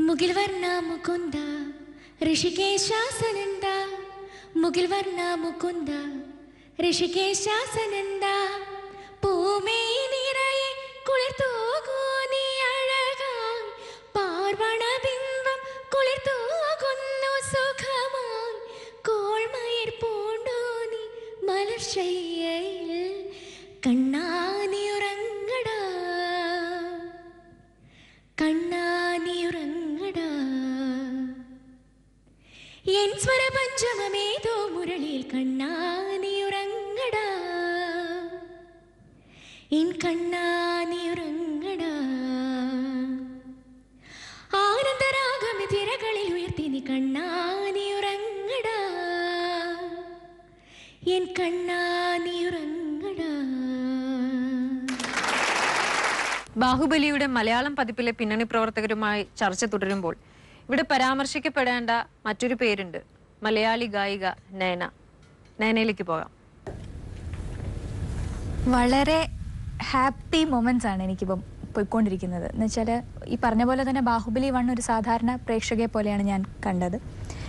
മുകിൽ വർണ്ണ മുകുന്ദ ഋഷികേശ സനന്ദ, മുകിൽ വർണ്ണ മുകുന്ദ ഋഷികേശ സനന്ദ, പൂമേ നിറയെ കുളിർത്തോകൂ നീ അഴകാൻ, പാർവണ ബിംബം കുളിർത്തോകുന്നു സുഖമാൻ, കോൾമയിർ പൂണ്ടു നീ മലർശയ്യയിൽ, കണ്ണാനിയുറങ്ങടാ കണ്ണാനിയുറങ്ങടാ, എൻ സ്വര പഞ്ചമമേതോ മുരളിയിൽ കണ്ണാനിയുറങ്ങടാ, എൻ കണ്ണാനിയുറങ്ങടാ, ആനന്ദരാഗമി തിരകളിൽ ഉയർത്തി നീ കണ്ണാനിയുറങ്ങടാ, എൻ കണ്ണാനിയുറങ്ങടാ.
ബാഹുബലിയുടെ മലയാളം പതിപ്പിലെ പിന്നണി പ്രവർത്തകരുമായി ചർച്ച തുടരുമ്പോൾ ഇവിടെ പരാമർശിക്കപ്പെടേണ്ട മറ്റൊരു പേരുണ്ട്, മലയാളി ഗായിക നയന. നയനയിലേക്ക് പോകാം.
വളരെ ഹാപ്പി മൊമെന്റ്സ് ആണ് എനിക്കിപ്പം പോയിക്കൊണ്ടിരിക്കുന്നത്. എന്ന് വെച്ചാൽ ഈ പറഞ്ഞ പോലെ തന്നെ ബാഹുബലി 1 ഒരു സാധാരണ പ്രേക്ഷകയെ പോലെയാണ് ഞാൻ കണ്ടത്.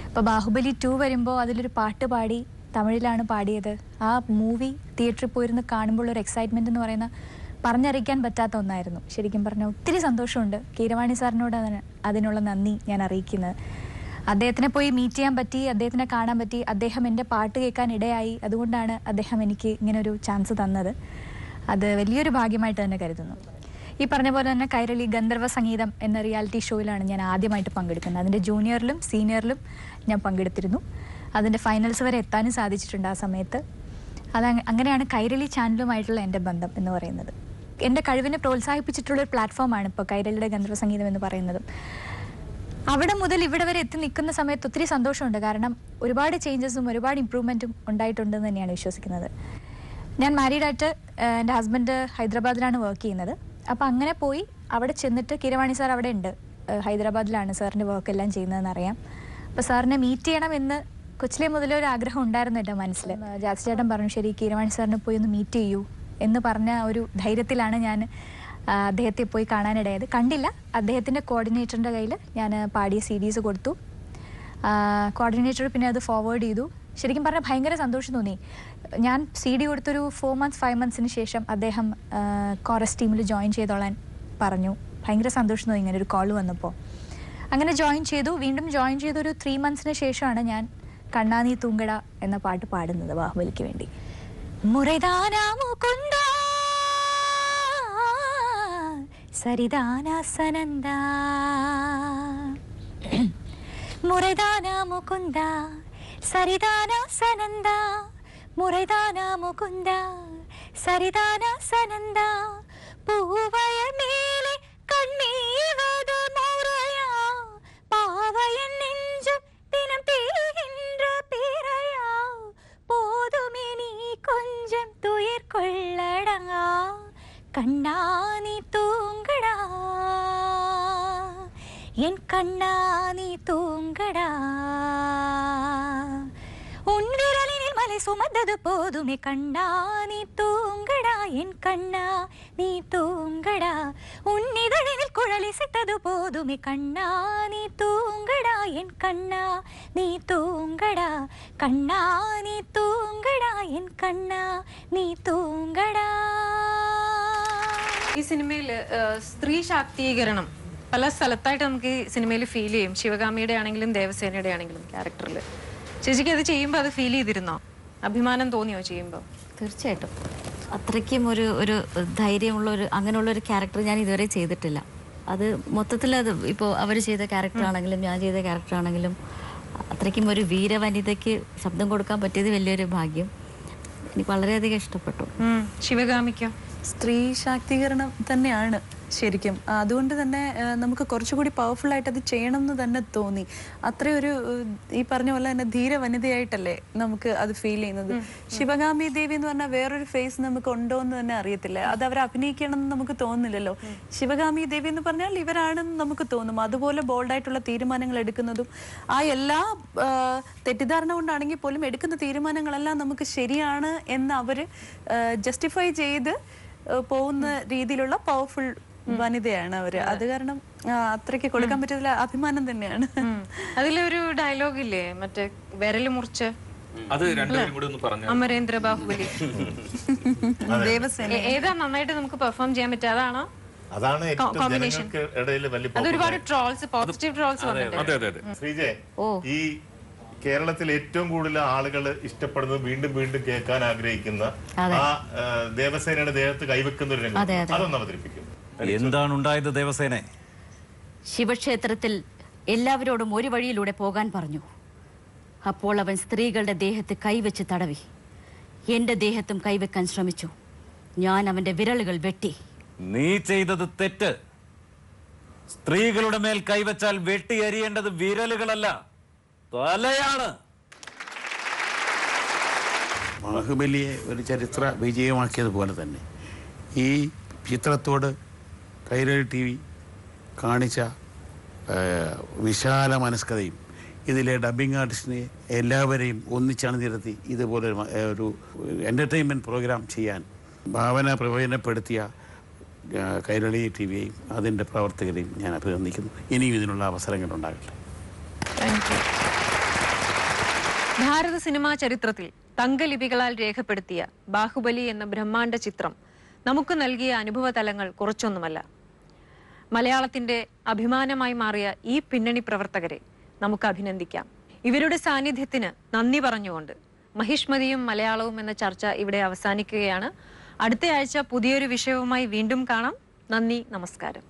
അപ്പോൾ ബാഹുബലി 2 വരുമ്പോൾ അതിലൊരു പാട്ട് പാടി, തമിഴിലാണ് പാടിയത്. ആ മൂവി തിയേറ്ററിൽ പോയിരുന്ന് കാണുമ്പോൾ ഒരു എക്സൈറ്റ്മെന്റ് എന്ന് പറയുന്ന പറഞ്ഞറിയിക്കാൻ പറ്റാത്ത ഒന്നായിരുന്നു. ശരിക്കും പറഞ്ഞാൽ ഒത്തിരി സന്തോഷമുണ്ട്. കീരവാണി സാറിനോട് അതിനുള്ള നന്ദി ഞാൻ അറിയിക്കുന്നത്. അദ്ദേഹത്തിനെ പോയി മീറ്റ് ചെയ്യാൻ പറ്റി, അദ്ദേഹത്തിനെ കാണാൻ പറ്റി, അദ്ദേഹം എൻ്റെ പാട്ട് കേൾക്കാൻ ഇടയായി. അതുകൊണ്ടാണ് അദ്ദേഹം എനിക്ക് ഇങ്ങനൊരു ചാൻസ് തന്നത്. അത് വലിയൊരു ഭാഗ്യമായിട്ട് തന്നെ കരുതുന്നു. ഈ പറഞ്ഞ പോലെ തന്നെ കൈരളി ഗന്ധർവ സംഗീതം എന്ന റിയാലിറ്റി ഷോയിലാണ് ഞാൻ ആദ്യമായിട്ട് പങ്കെടുക്കുന്നത്. അതിൻ്റെ ജൂനിയറിലും സീനിയറിലും ഞാൻ പങ്കെടുത്തിരുന്നു. അതിൻ്റെ ഫൈനൽസ് വരെ എത്താനും സാധിച്ചിട്ടുണ്ട് ആ സമയത്ത്. അങ്ങനെയാണ് കൈരളി ചാനലുമായിട്ടുള്ള എൻ്റെ ബന്ധം എന്ന് പറയുന്നത്. എൻ്റെ കഴിവിനെ പ്രോത്സാഹിപ്പിച്ചിട്ടുള്ളൊരു പ്ലാറ്റ്ഫോമാണ് ഇപ്പോൾ കൈരളിയുടെ ഗന്ധർവ സംഗീതം എന്ന് പറയുന്നതും. അവിടെ മുതൽ ഇവിടെ വരെ എത്തി നിൽക്കുന്ന സമയത്ത് ഒത്തിരി സന്തോഷമുണ്ട്. കാരണം ഒരുപാട് ചേഞ്ചസും ഒരുപാട് ഇമ്പ്രൂവ്മെൻറ്റും ഉണ്ടായിട്ടുണ്ടെന്ന് തന്നെയാണ് വിശ്വസിക്കുന്നത്. ഞാൻ മാരീഡായിട്ട് എൻ്റെ ഹസ്ബൻഡ് ഹൈദരാബാദിലാണ് വർക്ക് ചെയ്യുന്നത്. അപ്പോൾ അങ്ങനെ പോയി അവിടെ ചെന്നിട്ട് കീരവാണി സാർ അവിടെ ഉണ്ട്, ഹൈദരാബാദിലാണ് സാറിൻ്റെ വർക്കെല്ലാം ചെയ്യുന്നതെന്ന് അറിയാം. അപ്പോൾ സാറിനെ മീറ്റ് ചെയ്യണമെന്ന് കൊച്ചിലെ മുതലേ ഒരു ആഗ്രഹം ഉണ്ടായിരുന്നു എൻ്റെ മനസ്സിൽ. ജാസി ചേട്ടൻ പറഞ്ഞു, ശരി കീരവാണി സാറിനെ പോയി ഒന്ന് മീറ്റ് ചെയ്യൂ എന്ന് പറഞ്ഞ ഒരു ധൈര്യത്തിലാണ് ഞാൻ അദ്ദേഹത്തെ പോയി കാണാനിടയായത്. കണ്ടില്ല. അദ്ദേഹത്തിൻ്റെ കോർഡിനേറ്ററിൻ്റെ കയ്യിൽ ഞാൻ പാടിയ CDs കൊടുത്തു. കോർഡിനേറ്റർ പിന്നെ അത് ഫോർവേഡ് ചെയ്തു. ശരിക്കും പറഞ്ഞാൽ ഭയങ്കര സന്തോഷം തോന്നി. ഞാൻ CD കൊടുത്തൊരു 4 months 5 monthsന് ശേഷം അദ്ദേഹം കോറസ് ടീമിൽ ജോയിൻ ചെയ്തോളാൻ പറഞ്ഞു. ഭയങ്കര സന്തോഷം തോന്നി ഇങ്ങനെ ഒരു കോൾ വന്നപ്പോൾ. അങ്ങനെ ജോയിൻ ചെയ്തു. വീണ്ടും ജോയിൻ ചെയ്തൊരു 3 monthsന് ശേഷമാണ് ഞാൻ കണ്ണാനി തൂങ്കട എന്ന പാട്ട് പാടുന്നത് ബാഹുബലിക്ക് വേണ്ടി. മുരൈദാന മുകുന്ദ സരിദാന സനന്ദ, മുരൈദാന മുകുന്ദ സരിദാന സനന്ദ, മുരൈദാന മുകുന്ദ സരിദാന സനന്ദ, പൂവയ മേലെ കണ്ണീവത് മുറയാ, പാവയ നെഞ്ചം ദിനം തേകിன்ற பிறையா, போதுமே நீ கொஞ்சம் துயர் கொள்ளடா, கண்ணா நீ தூங்கடா, என் கண்ணா நீ தூங்கடா, உன் விரலினில் மலை சுமந்தது போதுமே கண்ணா நீ தூங்கடா, என் கண்ணா நீ தூங்கடா, உன் இதழினில் குழலி சித்தது போதுமே கண்ணா நீ தூங்கடா, என் கண்ணா நீ தூங்கடா, கண்ணா நீ தூங்கடா, என் கண்ணா നീ തൂങ്ങടാ.
ഈ സിനിമയിൽ സ്ത്രീ ശാക്തീകരണം പല സ്ഥലത്തായിട്ട് നമുക്ക് ഈ സിനിമയിൽ ഫീൽ ചെയ്യും. ശിവകാമിയുടെ ആണെങ്കിലും ദേവസേനയുടെ ആണെങ്കിലും ക്യാരക്ടറിൽ. ചേച്ചിക്ക് അത് ചെയ്യുമ്പോൾ അത് ഫീൽ ചെയ്തിരുന്നോ? അഭിമാനം തോന്നിയോ ചെയ്യുമ്പോൾ?
തീർച്ചയായിട്ടും. അത്രയ്ക്കും ഒരു ധൈര്യമുള്ള അങ്ങനെയുള്ളൊരു ക്യാരക്ടർ ഞാൻ ഇതുവരെ ചെയ്തിട്ടില്ല. അത് മൊത്തത്തിൽ അത് ഇപ്പോൾ അവർ ചെയ്ത ക്യാരക്ടർ ആണെങ്കിലും ഞാൻ ചെയ്ത ക്യാരക്ടർ ആണെങ്കിലും അത്രയ്ക്കും ഒരു വീരവനിതയ്ക്ക് ശബ്ദം കൊടുക്കാൻ പറ്റിയത് വലിയൊരു ഭാഗ്യം. എനിക്ക് വളരെയധികം ഇഷ്ടപ്പെട്ടു.
ശിവഗാമിക്കോ?
സ്ത്രീ ശാക്തീകരണം തന്നെയാണ് ശരിക്കും. അതുകൊണ്ട് തന്നെ നമുക്ക് കുറച്ചുകൂടി പവർഫുൾ ആയിട്ട് അത് ചെയ്യണം എന്ന് തന്നെ തോന്നി. അത്രയൊരു ഈ പറഞ്ഞ പോലെ തന്നെ ധീര വനിതയായിട്ടല്ലേ നമുക്ക് അത് ഫീൽ ചെയ്യുന്നത്. ശിവഗാമി ദേവി എന്ന് പറഞ്ഞാൽ വേറൊരു ഫേസ് നമുക്ക് ഉണ്ടോ എന്ന് തന്നെ അറിയത്തില്ല. അത് അവർ അഭിനയിക്കണം എന്ന് നമുക്ക് തോന്നുന്നില്ലല്ലോ. ശിവഗാമി ദേവി എന്ന് പറഞ്ഞാൽ ഇവരാണെന്ന് നമുക്ക് തോന്നും. അതുപോലെ ബോൾഡായിട്ടുള്ള തീരുമാനങ്ങൾ എടുക്കുന്നതും ആ എല്ലാ തെറ്റിദ്ധാരണ കൊണ്ടാണെങ്കിൽ പോലും എടുക്കുന്ന തീരുമാനങ്ങളെല്ലാം നമുക്ക് ശരിയാണ് എന്ന് അവർ ജസ്റ്റിഫൈ ചെയ്ത് പോകുന്ന രീതിയിലുള്ള പവർഫുൾ വനിതയാണ് അവര്. അത് കാരണം അത്രയ്ക്ക് കൊടുക്കാൻ പറ്റിയതിൽ അഭിമാനം തന്നെയാണ്.
അതിലൊരു ഡയലോഗ് ഇല്ലേ, മറ്റേ വിരല് മുറിച്ച്
അത് രണ്ടുപേരും കൂടി ഒന്ന് പറഞ്ഞു.
അമരേന്ദ്ര ബാഹുബലി
ദേവസേന
ഏതാ നന്നായിട്ട് നമുക്ക് പെർഫോം ചെയ്യാൻ പറ്റുക? അതാണോ?
അതാണ് ജനങ്ങൾക്ക് ഇടയിൽ വലിയ
അതൊരുപാട് ട്രോൾസ്, പോസിറ്റീവ് ട്രോൾസ് വന്നിട്ടുണ്ട്.
ശ്രീജയ്, ഈ കേരളത്തിൽ ഏറ്റവും കൂടുതൽ ആളുകൾ ഇഷ്ടപ്പെടുന്നത് വീണ്ടും വീണ്ടും കേൾക്കാൻ ആഗ്രഹിക്കുന്ന ആ ദേവസേനയുടെ ദേഹത്ത് കൈവെക്കുന്ന ഒരു രംഗം, അതൊന്ന് അവതരിപ്പിക്കും.
എന്താണ് ഉണ്ടായത് ദേവസേനെ?
ശിവക്ഷേത്രത്തിൽ എല്ലാവരോടും ഒരു വഴിയിലൂടെ പോകാൻ പറഞ്ഞു. അപ്പോൾ അവൻ സ്ത്രീകളുടെ ദേഹത്ത് കൈവച്ച് തടവി. എന്റെ ദേഹത്തും കൈവെക്കാൻ ശ്രമിച്ചു. ഞാൻ അവന്റെ വിരലുകൾ വെട്ടി.
നീ ചെയ്തത് തെറ്റ്. സ്ത്രീകളുടെ മേൽ കൈവച്ചാൽ വെട്ടി എറിയേണ്ടത് വിരലുകളല്ല, തലയാണ്.
ബാഹുബലിയെ ഒരു ചരിത്ര വിജയമാക്കിയതുപോലെ തന്നെ ഈ ചിത്രത്തോട് കൈരളി TV കാണിച്ച വിശാല മനസ്കതയും ഇതിലെ ഡബ്ബിംഗ് ആർട്ടിസ്റ്റിനെ എല്ലാവരെയും ഒന്നിച്ചണിനിരത്തി ഇതുപോലെ ഒരു എൻ്റർടൈൻമെൻറ്റ് പ്രോഗ്രാം ചെയ്യാൻ ഭാവന പ്രയോജനപ്പെടുത്തിയ കൈരളി TVയെയും അതിൻ്റെ പ്രവർത്തകരെയും ഞാൻ അഭിനന്ദിക്കുന്നു. ഇനിയും ഇതിനുള്ള അവസരങ്ങൾ ഉണ്ടാകട്ടെ.
ഭാരത സിനിമാ ചരിത്രത്തിൽ തങ്കലിപികളാൽ രേഖപ്പെടുത്തിയ ബാഹുബലി എന്ന ബ്രഹ്മാണ്ഡ ചിത്രം നമുക്ക് നൽകിയ അനുഭവ തലങ്ങൾ കുറച്ചൊന്നുമല്ല. മലയാളത്തിന്റെ അഭിമാനമായി മാറിയ ഈ പിന്നണി പ്രവർത്തകരെ നമുക്ക് അഭിനന്ദിക്കാം. ഇവരുടെ സാന്നിധ്യത്തിന് നന്ദി പറഞ്ഞുകൊണ്ട് മഹിഷ്മതിയും മലയാളവും എന്ന ചർച്ച ഇവിടെ അവസാനിക്കുകയാണ്. അടുത്ത ആഴ്ച പുതിയൊരു വിഷയവുമായി വീണ്ടും കാണാം. നന്ദി, നമസ്കാരം.